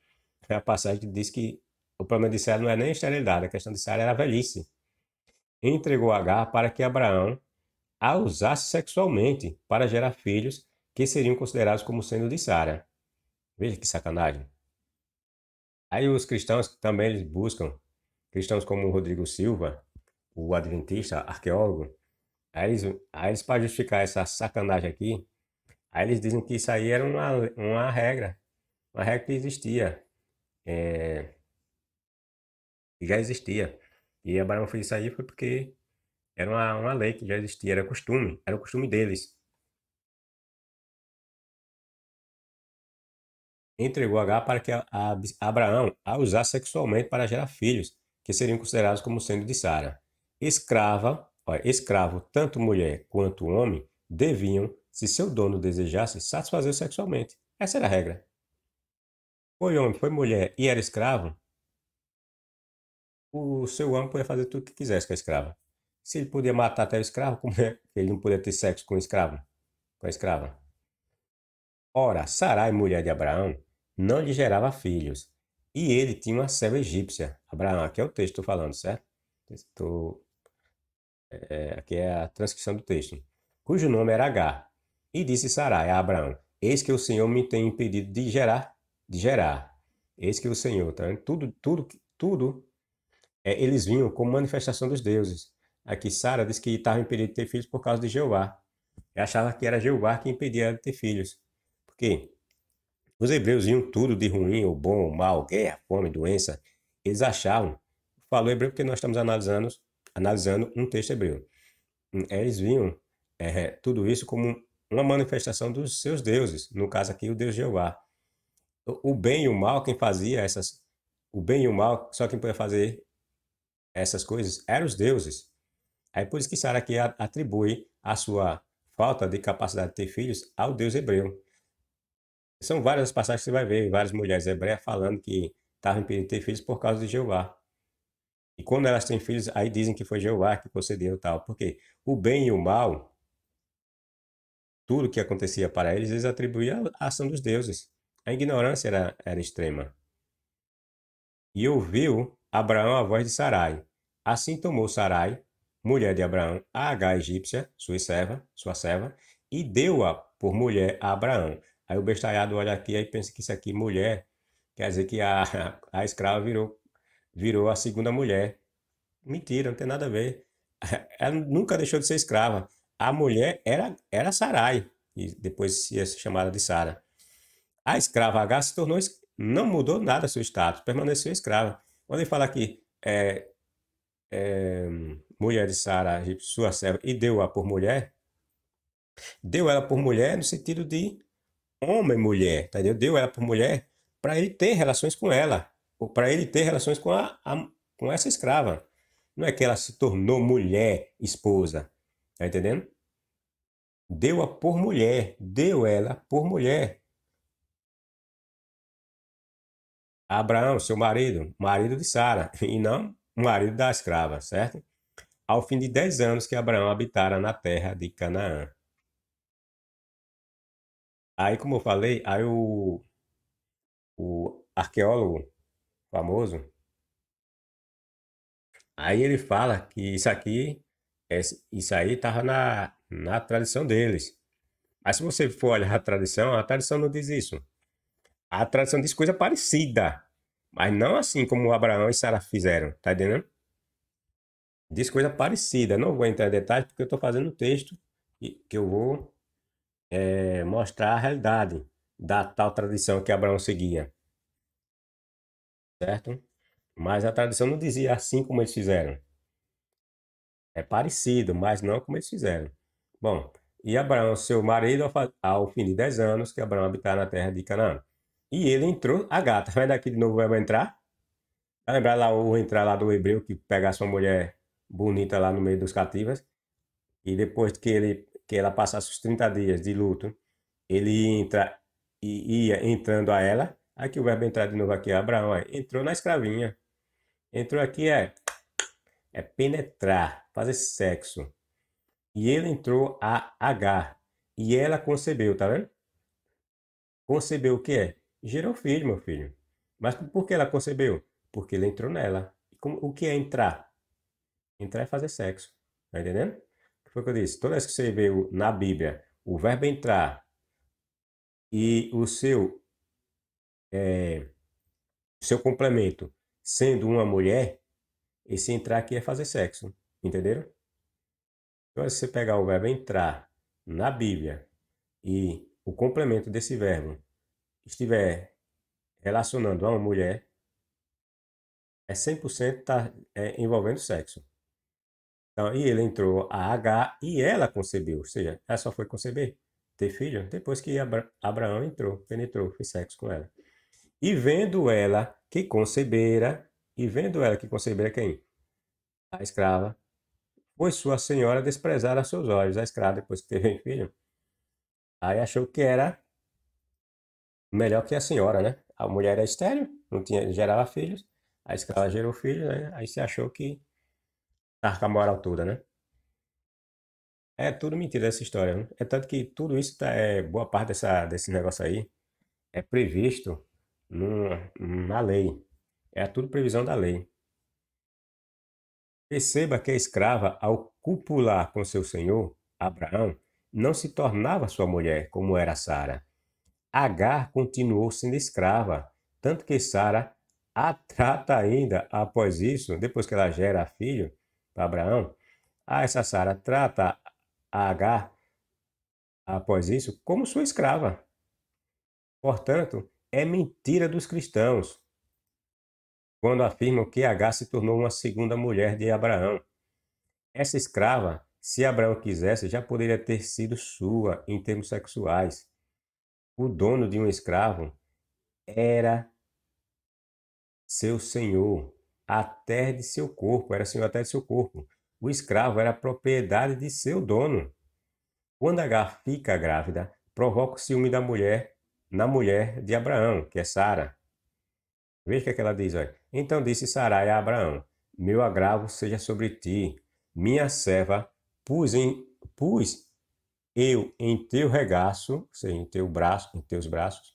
é a passagem que diz que o problema de Sara não é nem a esterilidade, a questão de Sara era a velhice. Entregou Agar para que Abraão a usasse sexualmente para gerar filhos que seriam considerados como sendo de Sara. Veja que sacanagem. Aí os cristãos também eles buscam, cristãos como o Rodrigo Silva, o adventista, arqueólogo, aí eles para justificar essa sacanagem aqui, aí eles dizem que isso aí era uma regra que existia, que já existia. E Abraão fez isso aí foi porque era uma lei que já existia, era o costume deles. Entregou H para que Abraão a usasse sexualmente para gerar filhos, que seriam considerados como sendo de Sara. Escravo, tanto mulher quanto homem, deviam, se seu dono desejasse, satisfazer sexualmente. Essa era a regra. Foi homem, foi mulher e era escravo, o seu amo podia fazer tudo o que quisesse com a escrava. Se ele podia matar até o escravo, como é que ele não podia ter sexo com o escravo? Com a escrava? Ora, Sarai, mulher de Abraão, não lhe gerava filhos, e ele tinha uma serva egípcia. Abraão, aqui é o texto que estou falando, certo? Aqui é a transcrição do texto. Cujo nome era Agar. E disse Sarai a Abraão: Eis que o Senhor me tem impedido de gerar. Eis que o Senhor, tá? Tudo, eles vinham como manifestação dos deuses. Aqui Sara disse que estava impedido de ter filhos por causa de Jeová. Eu achava que era Jeová que impedia ela de ter filhos. Por quê? Os hebreus viam tudo de ruim, ou bom, ou mal, guerra, fome, doença. Eles achavam, falo hebreu porque nós estamos analisando um texto hebreu. Eles viam tudo isso como uma manifestação dos seus deuses, no caso aqui o Deus Jeová. O bem e o mal, quem fazia essas, o bem e o mal, só quem podia fazer essas coisas eram os deuses. Aí por isso que Sara aqui atribui a sua falta de capacidade de ter filhos ao Deus hebreu. São várias as passagens que você vai ver, várias mulheres hebreias falando que estavam impedindo de ter filhos por causa de Jeová. E quando elas têm filhos, aí dizem que foi Jeová que concedeu tal. Porque o bem e o mal, tudo que acontecia para eles, eles atribuíam à ação dos deuses. A ignorância era extrema. E ouviu Abraão a voz de Sarai. Assim tomou Sarai, mulher de Abraão, a Agar egípcia, sua serva, e deu-a por mulher a Abraão. Aí o bestalhado olha aqui e pensa que isso aqui, mulher, quer dizer que a escrava virou a segunda mulher. Mentira, não tem nada a ver. Ela nunca deixou de ser escrava. A mulher era Sarai, e depois ia ser chamada de Sara. A escrava H se tornou, não mudou nada seu status, permaneceu escrava. Quando ele fala aqui, mulher de Sara, sua serva, e deu-a por mulher, deu ela por mulher no sentido de homem e mulher, tá entendeu? Deu ela por mulher para ele ter relações com ela, ou para ele ter relações com essa escrava. Não é que ela se tornou mulher, esposa, tá entendendo? Deu-a por mulher, deu ela por mulher. Abraão, seu marido, marido de Sara, e não marido da escrava, certo? Ao fim de 10 anos que Abraão habitara na terra de Canaã. Aí, como eu falei, aí o arqueólogo famoso, aí ele fala que isso aí estava na tradição deles. Mas se você for olhar a tradição não diz isso. A tradição diz coisa parecida, mas não assim como Abraão e Sara fizeram, tá entendendo? Diz coisa parecida. Não vou entrar em detalhes porque eu estou fazendo um texto que eu vou mostrar a realidade da tal tradição que Abraão seguia, certo? Mas a tradição não dizia assim como eles fizeram. É parecido, mas não como eles fizeram. Bom, e Abraão, seu marido, ao fim de 10 anos, que Abraão habitava na terra de Canaã. E ele entrou, a gata, vai daqui de novo, vai entrar? Vai lembrar lá o entrar lá do hebreu que pegasse uma mulher bonita lá no meio dos cativos e depois que ela passasse os 30 dias de luto, ele entra e ia entrando a ela. Aqui o verbo entrar de novo aqui, Abraão, entrou na escravinha. Entrou aqui é penetrar, fazer sexo. E ele entrou a Agar. E ela concebeu, tá vendo? Concebeu o que é? Gerou filho, meu filho. Mas por que ela concebeu? Porque ele entrou nela. O que é entrar? Entrar é fazer sexo. Tá entendendo? O que foi que eu disse? Toda vez que você vê na Bíblia o verbo entrar e seu complemento sendo uma mulher, esse entrar aqui é fazer sexo. Entenderam? Então, se você pegar o verbo entrar na Bíblia e o complemento desse verbo estiver relacionando a uma mulher, é 100% envolvendo sexo. Então, e ele entrou a H e ela concebeu, ou seja, ela só foi conceber, ter filho, depois que Abraão entrou, penetrou, fez sexo com ela. E vendo ela que concebera, quem? A escrava, pois sua senhora desprezara a seus olhos, a escrava, depois que teve filho, aí achou que era melhor que a senhora, né? A mulher era estéril, não tinha, gerava filhos, a escrava gerou filhos, né? Aí se achou que tava com a moral toda, né? É tudo mentira essa história, né? É tanto que tudo isso boa parte desse negócio aí é previsto na lei. É tudo previsão da lei. Perceba que a escrava, ao copular com seu senhor, Abraão, não se tornava sua mulher, como era Sara. Agar continuou sendo escrava, tanto que Sara a trata ainda após isso, depois que ela gera filho para Abraão, essa Sara trata a Agar após isso como sua escrava. Portanto, é mentira dos cristãos quando afirmam que Agar se tornou uma segunda mulher de Abraão. Essa escrava se Abraão quisesse, já poderia ter sido sua em termos sexuais. O dono de um escravo era seu senhor, até de seu corpo, era senhor até de seu corpo. O escravo era propriedade de seu dono. Quando Agar fica grávida, provoca o ciúme da mulher na mulher de Abraão, que é Sara. Veja o que ela diz, olha. Então disse Sarai a Abraão: Meu agravo seja sobre ti, minha serva, pus eu em teu regaço, ou seja, em teu braço, em teus braços.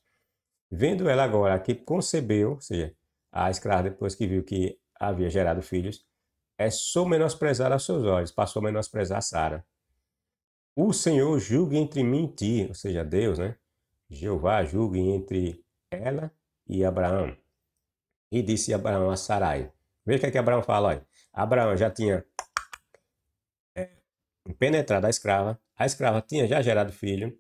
Vendo ela agora que concebeu, ou seja, a escrava depois que viu que havia gerado filhos, sou menosprezada aos seus olhos, passou a menosprezar Sara. O Senhor julgue entre mim e ti, ou seja, Deus, né? Jeová julgue entre ela e Abraão. E disse Abraão a Sarai. Veja o que é que Abraão fala, olha. Abraão já tinha penetrado a escrava tinha já gerado filho.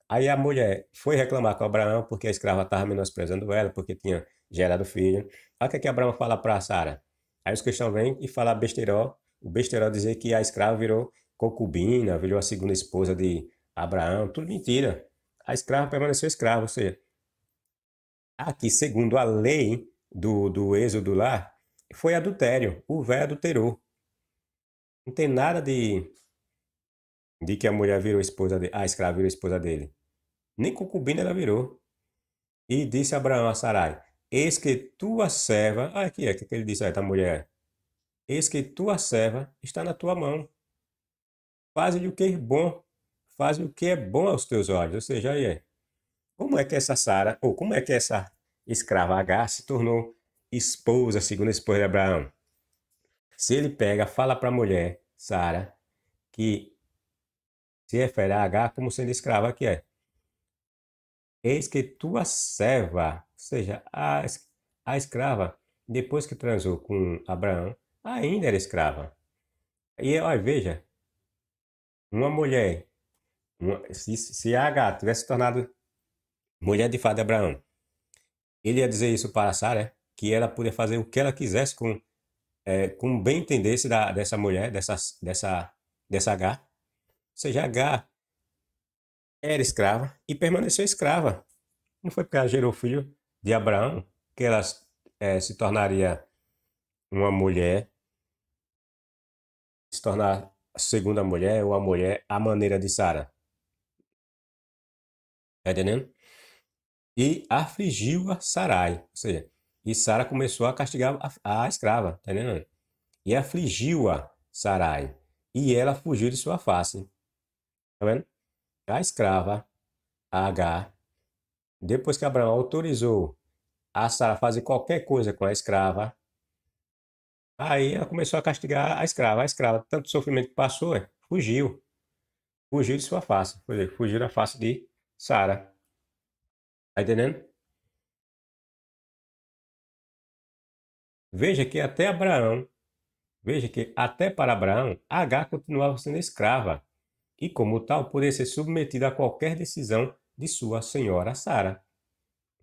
Aí a mulher foi reclamar com Abraão porque a escrava estava menosprezando ela, porque tinha gerado filho. Olha o que é que Abraão fala para Sara. Aí os cristãos vêm e falam besterol. O besterol dizer que a escrava virou concubina, virou a segunda esposa de Abraão. Tudo mentira. A escrava permaneceu escrava, ou seja, aqui, segundo a lei do êxodo lá, foi adultério. O velho adulterou. Não tem nada de que a mulher virou esposa dele, a escrava virou esposa dele. Nem concubina ela virou. E disse Abraão a Sarai: Eis que tua serva. Ah, aqui é que ele disse aí da mulher: Eis que tua serva está na tua mão. Faz-lhe o que é bom. Faz o que é bom aos teus olhos. Ou seja, aí é. Como é que essa Sara, ou como é que essa escrava H se tornou esposa, segunda esposa de Abraão? Se ele pega, fala para a mulher, Sara, que se refere a H como sendo escrava que é. Eis que tua serva, ou seja, a escrava, depois que transou com Abraão, ainda era escrava. E olha, veja, uma mulher, se a H tivesse tornado mulher de fato de Abraão, ele ia dizer isso para Sara, que ela podia fazer o que ela quisesse com bem entendesse dessa mulher, dessa H. Ou seja, H era escrava e permaneceu escrava. Não foi porque ela gerou filho de Abraão que ela se tornaria uma mulher, se tornar a segunda mulher ou a mulher à maneira de Sara. Tá entendendo? E afligiu a Sarai. Ou seja, e Sara começou a castigar a escrava. Tá entendendo? E afligiu-a Sarai. E ela fugiu de sua face. Tá vendo? A escrava, a H, depois que Abraão autorizou a Sara fazer qualquer coisa com a escrava, aí ela começou a castigar a escrava. A escrava, tanto sofrimento que passou, fugiu. Fugiu de sua face. Fugiu da face de Sara. Tá entendendo? Veja que até Abraão, veja que até para Abraão, H continuava sendo escrava. E como tal, poderia ser submetida a qualquer decisão de sua senhora Sara.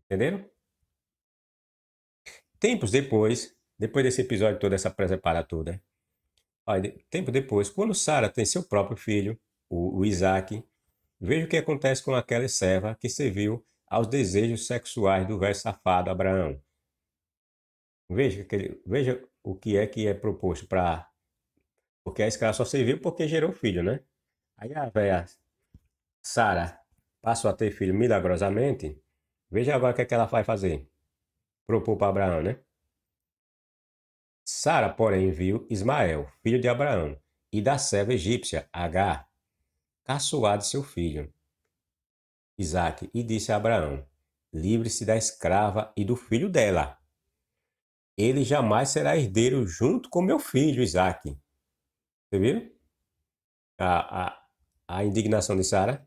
Entenderam? Tempos depois desse episódio todo, essa presepada toda, olha, tempo depois, quando Sara tem seu próprio filho, o Isaac, veja o que acontece com aquela serva que serviu aos desejos sexuais do velho safado Abraão. Veja o que é proposto para. Porque a escrava só serviu porque gerou filho, né? Aí a velha Sara passou a ter filho milagrosamente. Veja agora o que ela vai fazer. Propôs para Abraão, né? Sara, porém, viu Ismael, filho de Abraão, e da serva egípcia, Agar, caçoar de seu filho, Isaque, e disse a Abraão: Livre-se da escrava e do filho dela. Ele jamais será herdeiro junto com meu filho, Isaque. Você viu? A, a, a indignação de Sara.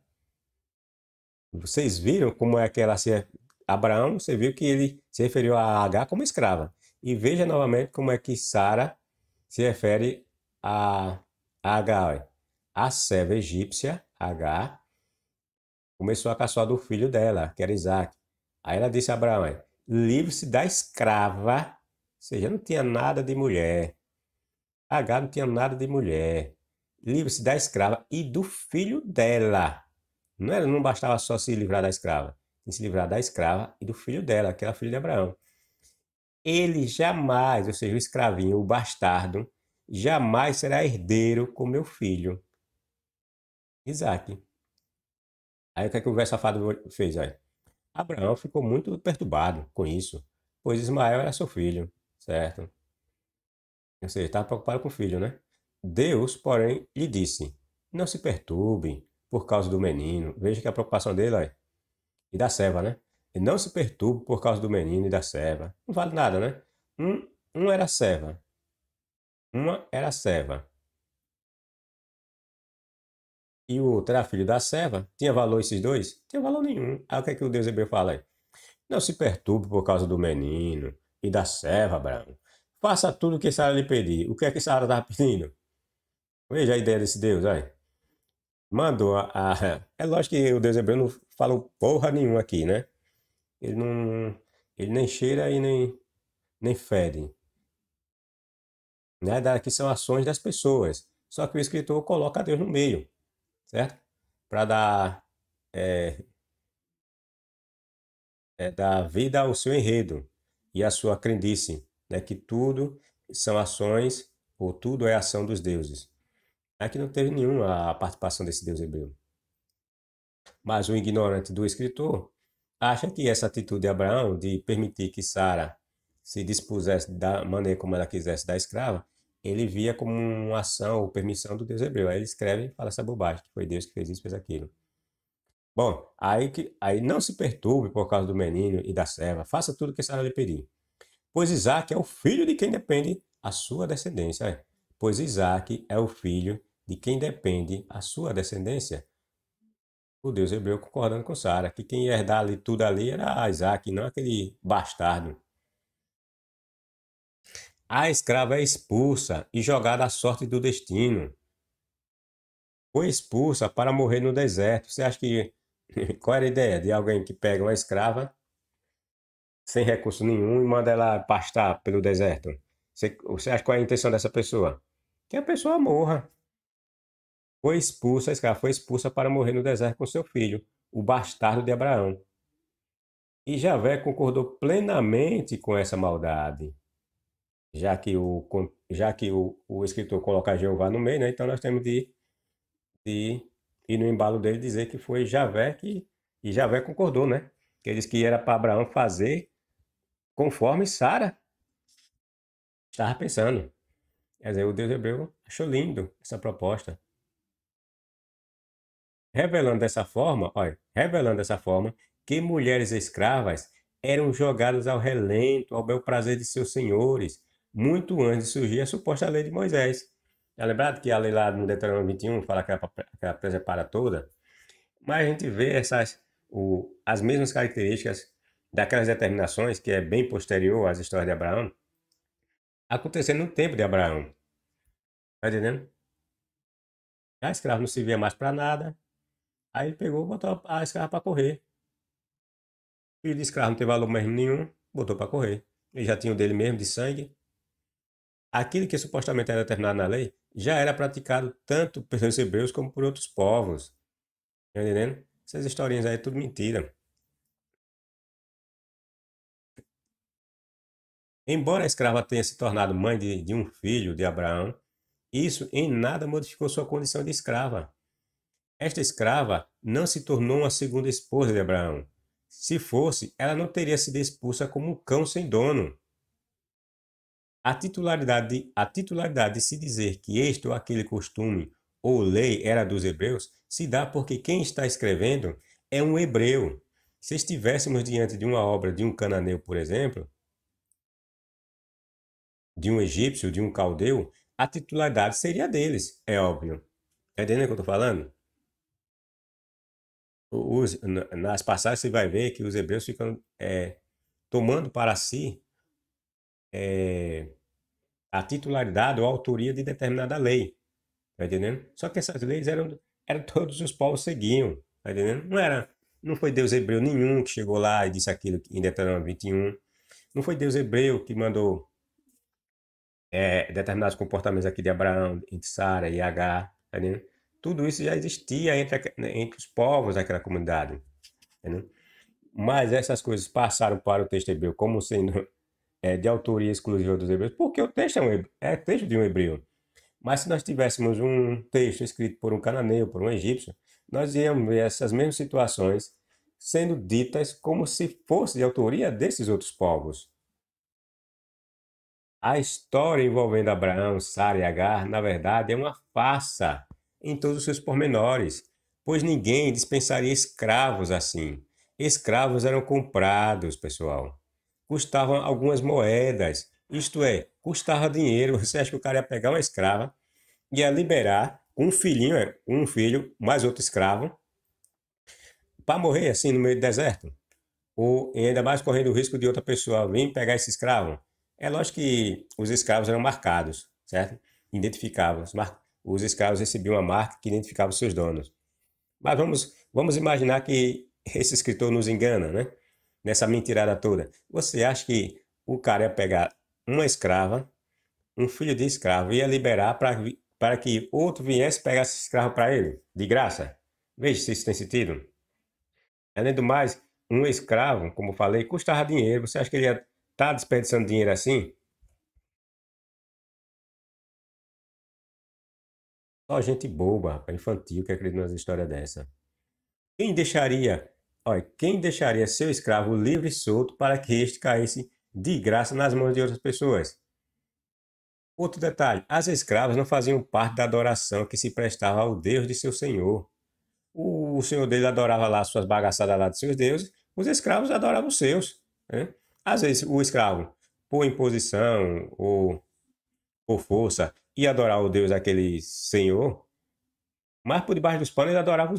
Vocês viram como é que ela se. Abraão, você viu que ele se referiu a Agar como escrava. E veja novamente como é que Sara se refere a Agar. A serva egípcia, Agar, começou a caçoar do filho dela, que era Isaac. Aí ela disse a Abraão: livre-se da escrava, ou seja, não tinha nada de mulher. Agar não tinha nada de mulher. livre-se da escrava e do filho dela. Não bastava só se livrar da escrava, tem que se livrar da escrava e do filho dela, que era filho de Abraão. Ele jamais, ou seja, o escravinho, o bastardo, jamais será herdeiro com meu filho, Isaac. Aí o que é que o velho safado fez? Aí? Abraão ficou muito perturbado com isso, pois Ismael era seu filho, certo? Ou seja, estava preocupado com o filho, né? Deus, porém, lhe disse: Não se perturbe por causa do menino. Veja que a preocupação dele, ó, e da serva, né? E não se perturbe por causa do menino e da serva. Não vale nada, né? Um era serva, uma era serva. E o outro era filho da serva. Tinha valor esses dois? Tinha valor nenhum. Aí o que é que o Deus hebreu fala aí? Não se perturbe por causa do menino e da serva, Abraão. Faça tudo o que Sara lhe pedir. O que é que Sara estava pedindo? Veja a ideia desse Deus, aí. Mandou É lógico que o Deus hebreu não falou porra nenhuma aqui, né? Ele não. Ele nem cheira e nem fede. Né? Aqui são ações das pessoas. Só que o escritor coloca Deus no meio, certo? Para é, dar vida ao seu enredo e à sua crendice, né? Que tudo são ações, ou tudo é ação dos deuses. Aqui não teve nenhuma participação desse Deus hebreu. Mas o ignorante do escritor acha que essa atitude de Abraão de permitir que Sara se dispusesse da maneira como ela quisesse da escrava, ele via como uma ação ou permissão do Deus hebreu. Aí ele escreve e fala essa bobagem, que foi Deus que fez isso, fez aquilo. Bom, aí não se perturbe por causa do menino e da serva, faça tudo o que Sara lhe pedir. Pois Isaac é o filho de quem depende a sua descendência. Pois Isaac é o filho de quem depende a sua descendência. O Deus hebreu concordando com Sara, que quem ia herdar ali tudo ali era Isaac, não aquele bastardo. A escrava é expulsa e jogada à sorte do destino. Foi expulsa para morrer no deserto. Você acha que. Qual era a ideia de alguém que pega uma escrava sem recurso nenhum e manda ela pastar pelo deserto? Você acha qual é a intenção dessa pessoa? Que a pessoa morra. Foi expulsa, a escrava foi expulsa para morrer no deserto com seu filho, o bastardo de Abraão. E Javé concordou plenamente com essa maldade. Já que o escritor coloca Jeová no meio, né? Então nós temos de ir no embalo dele dizer que foi Javé que. E Javé concordou, né? Que ele disse que era para Abraão fazer conforme Sara estava pensando. Quer dizer, o Deus hebreu achou lindo essa proposta. Revelando dessa forma que mulheres escravas eram jogadas ao relento, ao bel prazer de seus senhores, muito antes de surgir a suposta lei de Moisés. É lembrado que a lei lá no Deuteronômio 21 fala que era presa para toda, mas a gente vê as mesmas características daquelas determinações, que é bem posterior às histórias de Abraão, acontecendo no tempo de Abraão. Tá entendendo? A escrava não servia mais para nada, aí ele pegou e botou a escrava para correr. Filho de escravo não tem valor mesmo nenhum, botou para correr. Ele já tinha o dele mesmo, de sangue. Aquilo que supostamente era determinado na lei já era praticado tanto pelos hebreus como por outros povos. Tá entendendo? Essas historinhas aí é tudo mentira. Embora a escrava tenha se tornado mãe de um filho de Abraão, isso em nada modificou sua condição de escrava. Esta escrava não se tornou uma segunda esposa de Abraão. Se fosse, ela não teria sido expulsa como um cão sem dono. A titularidade de se dizer que este ou aquele costume ou lei era dos hebreus se dá porque quem está escrevendo é um hebreu. Se estivéssemos diante de uma obra de um cananeu, por exemplo, de um egípcio, de um caldeu, a titularidade seria deles, é óbvio. Está entendendo o que eu estou falando? Nas passagens você vai ver que os hebreus ficam tomando para si a titularidade ou a autoria de determinada lei. Tá entendendo? Só que essas leis eram todos os povos seguiam. Tá entendendo? Não foi Deus hebreu nenhum que chegou lá e disse aquilo em Deuteronômio 21. Não foi Deus hebreu que mandou determinados comportamentos aqui de Abraão, de Sara e Agar. tá entendendo? Tudo isso já existia entre os povos daquela comunidade, entendeu? Mas essas coisas passaram para o texto hebreu como sendo de autoria exclusiva dos hebreus, porque o texto é texto de um hebreu. Mas se nós tivéssemos um texto escrito por um cananeu, por um egípcio, nós íamos ver essas mesmas situações sendo ditas como se fosse de autoria desses outros povos. A história envolvendo Abraão, Sara e Agar, na verdade, é uma farsa em todos os seus pormenores, pois ninguém dispensaria escravos assim. Escravos eram comprados, pessoal. Custavam algumas moedas, isto é, custava dinheiro. Você acha que o cara ia pegar uma escrava, ia liberar um filhinho, um filho, mais outro escravo, para morrer assim no meio do deserto? Ou ainda mais correndo o risco de outra pessoa vir pegar esse escravo? É lógico que os escravos eram marcados, certo? Identificavam. Os escravos recebiam uma marca que identificava os seus donos. Mas vamos imaginar que esse escritor nos engana, né? Nessa mentirada toda. Você acha que o cara ia pegar uma escrava, um filho de escravo, ia liberar para que outro viesse pegar esse escravo para ele, de graça? Veja se isso tem sentido. Além do mais, um escravo, como falei, custava dinheiro. Você acha que ele ia estar desperdiçando dinheiro assim? Só gente boba, rapaz, infantil, que acredita nas histórias dessa. Quem deixaria, olha, quem deixaria seu escravo livre e solto para que este caísse de graça nas mãos de outras pessoas? Outro detalhe, as escravas não faziam parte da adoração que se prestava ao Deus de seu senhor. O senhor dele adorava lá suas bagaçadas lá de seus deuses, os escravos adoravam os seus, né? Às vezes o escravo, por imposição ou por força, ia adorar o deus daquele senhor, mas por debaixo dos panos ele adorava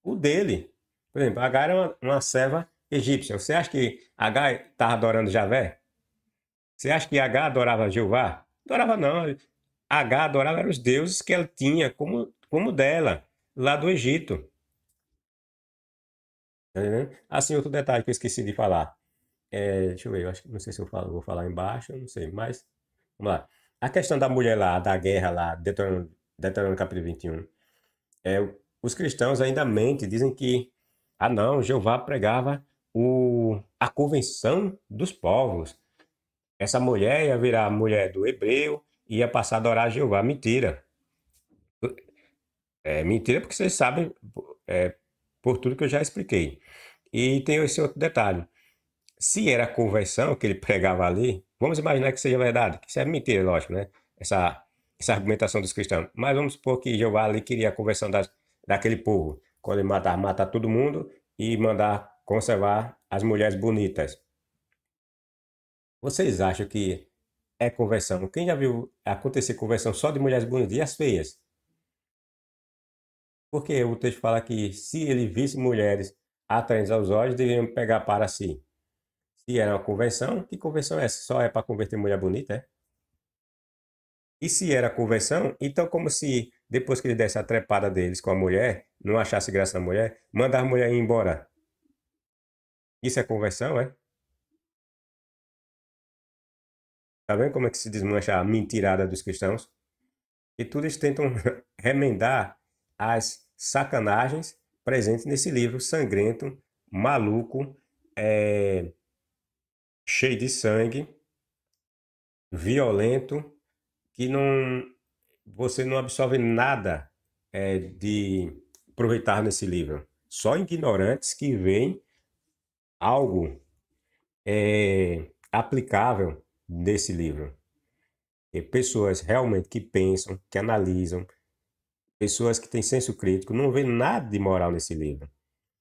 o dele. Por exemplo, Agar era uma serva egípcia. Você acha que Agar estava adorando Javé? Você acha que Agar adorava Jeová? Adorava não. Agar adorava os deuses que ela tinha como dela, lá do Egito. Tá entendendo? Assim, outro detalhe que eu esqueci de falar. Deixa eu ver, eu acho que não sei se eu vou falar embaixo, não sei, mas vamos lá. A questão da mulher lá, da guerra lá, Deuteronômio capítulo 21. Os cristãos ainda mentem, dizem que, ah não, Jeová pregava a convenção dos povos. Essa mulher ia virar a mulher do hebreu e ia passar a adorar a Jeová. Mentira. É mentira porque vocês sabem é, por tudo que eu já expliquei. E tem esse outro detalhe. Se era a conversão que ele pregava ali, vamos imaginar que seja verdade, que isso é mentira, lógico, né? Essa argumentação dos cristãos. Mas vamos supor que Jeová ali queria a conversão daquele povo, quando ele matar todo mundo e mandar conservar as mulheres bonitas. Vocês acham que é conversão? Quem já viu acontecer conversão só de mulheres bonitas e as feias? Porque o texto fala que se ele visse mulheres atraentes aos olhos, deveriam pegar para si. Se era uma conversão, que conversão é essa? Só é para converter mulher bonita, é? E se era conversão, então como se depois que ele desse a trepada deles com a mulher, não achasse graça na mulher, mandar a mulher ir embora. Isso é conversão, é? Tá vendo como é que se desmancha a mentirada dos cristãos? E tudo eles tentam remendar as sacanagens presentes nesse livro sangrento, maluco, é, cheio de sangue, violento, que não, você não absorve nada de aproveitar nesse livro. Só ignorantes que veem algo aplicável nesse livro. E pessoas realmente que pensam, que analisam, pessoas que têm senso crítico, não vê nada de moral nesse livro.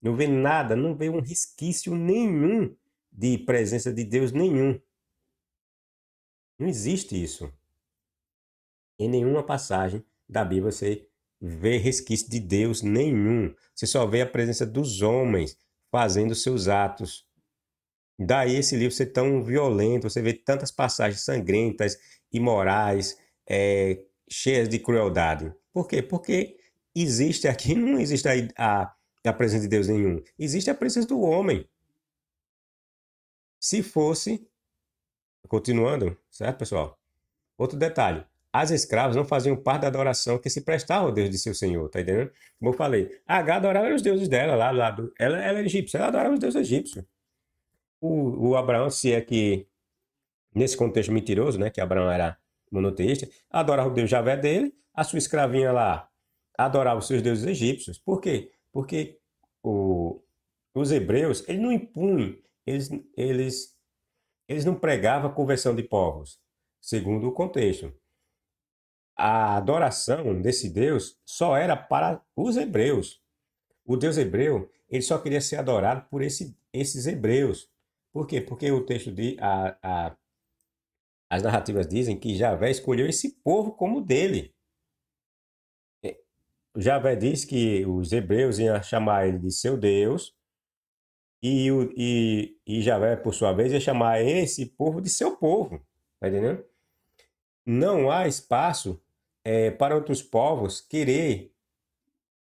Não vê nada, não vê um resquício nenhum de presença de Deus nenhum. Não existe isso. Em nenhuma passagem da Bíblia você vê resquício de Deus nenhum. Você só vê a presença dos homens fazendo seus atos. Daí esse livro ser tão violento, você vê tantas passagens sangrentas, imorais, cheias de crueldade. Por quê? Porque existe aqui, não existe a presença de Deus nenhum. Existe a presença do homem. Se fosse, continuando, certo, pessoal? Outro detalhe, as escravas não faziam parte da adoração que se prestava ao Deus de seu senhor, tá entendendo? Como eu falei, Agar adorava os deuses dela ela era egípcia, ela adorava os deuses egípcios. O Abraão, se é que, nesse contexto mentiroso, né, que Abraão era monoteísta, adorava o Deus Javé dele, a sua escravinha lá adorava os seus deuses egípcios. Por quê? Porque o, os hebreus, eles não impunham, eles, eles, eles não pregavam a conversão de povos, segundo o contexto. A adoração desse Deus só era para os hebreus. O Deus hebreu, ele só queria ser adorado por esses hebreus. Por quê? Porque o texto de as narrativas dizem que Javé escolheu esse povo como dele. Javé diz que os hebreus iam chamar ele de seu Deus e Javé, por sua vez, ia chamar esse povo de seu povo. Tá entendendo? Não há espaço para outros povos querer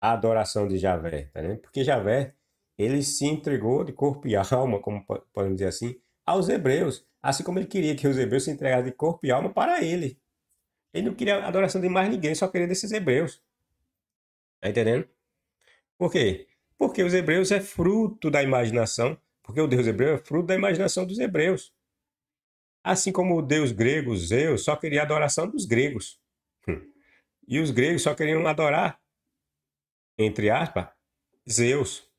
a adoração de Javé, tá entendendo? Porque Javé, ele se entregou de corpo e alma, como podemos dizer assim, aos hebreus, assim como ele queria que os hebreus se entregassem de corpo e alma para ele. Ele não queria a adoração de mais ninguém, só queria desses hebreus. Tá entendendo? Por quê? Porque os hebreus é fruto da imaginação, porque o Deus hebreu é fruto da imaginação dos hebreus. Assim como o Deus grego, Zeus, só queria a adoração dos gregos. E os gregos só queriam adorar, entre aspas, Zeus.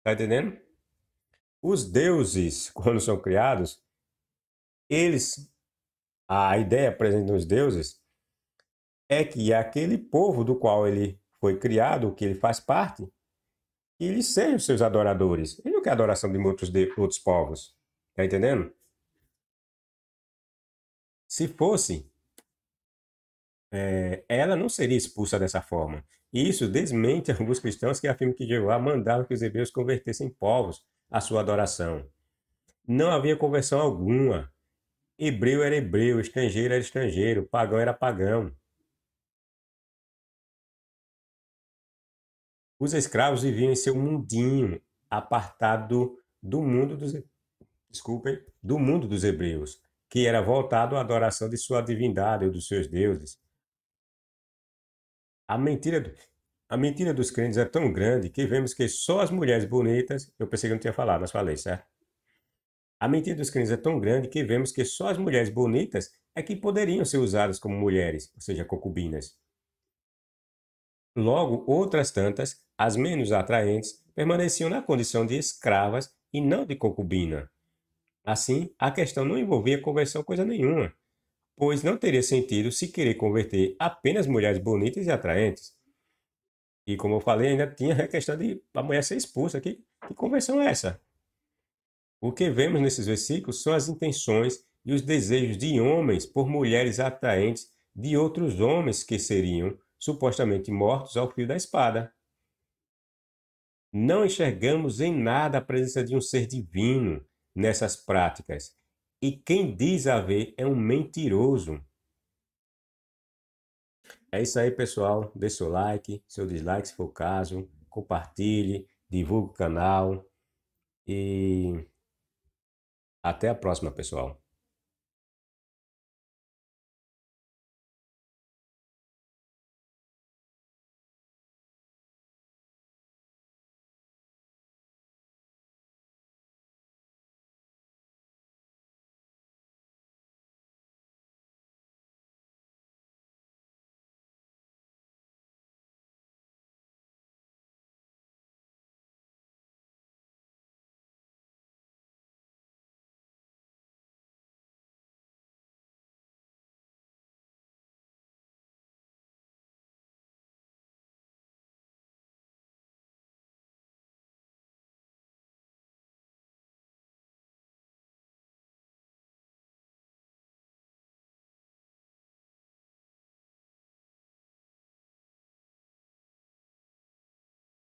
Tá entendendo? Os deuses, quando são criados, eles, a ideia presente nos deuses é que aquele povo do qual ele foi criado, que ele faz parte, que eles sejam seus adoradores. Ele não quer adoração de outros povos. Tá entendendo? Se fosse, ela não seria expulsa dessa forma. E isso desmente alguns cristãos que afirmam que Jeová mandava que os hebreus convertessem povos à sua adoração. Não havia conversão alguma. Hebreu era hebreu, estrangeiro era estrangeiro, pagão era pagão. Os escravos viviam em seu mundinho, apartado do mundo dos, desculpem, do mundo dos hebreus, que era voltado à adoração de sua divindade ou dos seus deuses. A mentira, a mentira dos crentes é tão grande que vemos que só as mulheres bonitas, eu pensei que eu não tinha falado, mas falei, certo? A mentira dos crentes é tão grande que vemos que só as mulheres bonitas é que poderiam ser usadas como mulheres, ou seja, concubinas. Logo, outras tantas, as menos atraentes, permaneciam na condição de escravas e não de concubina. Assim, a questão não envolvia conversão coisa nenhuma, pois não teria sentido se querer converter apenas mulheres bonitas e atraentes. E como eu falei, ainda tinha a questão de a mulher ser expulsa. Que conversão é essa? O que vemos nesses versículos são as intenções e os desejos de homens por mulheres atraentes de outros homens que seriam supostamente mortos ao fio da espada. Não enxergamos em nada a presença de um ser divino nessas práticas. E quem diz haver é um mentiroso. É isso aí, pessoal. Deixe seu like, seu dislike, se for o caso. Compartilhe, divulgue o canal. E até a próxima, pessoal.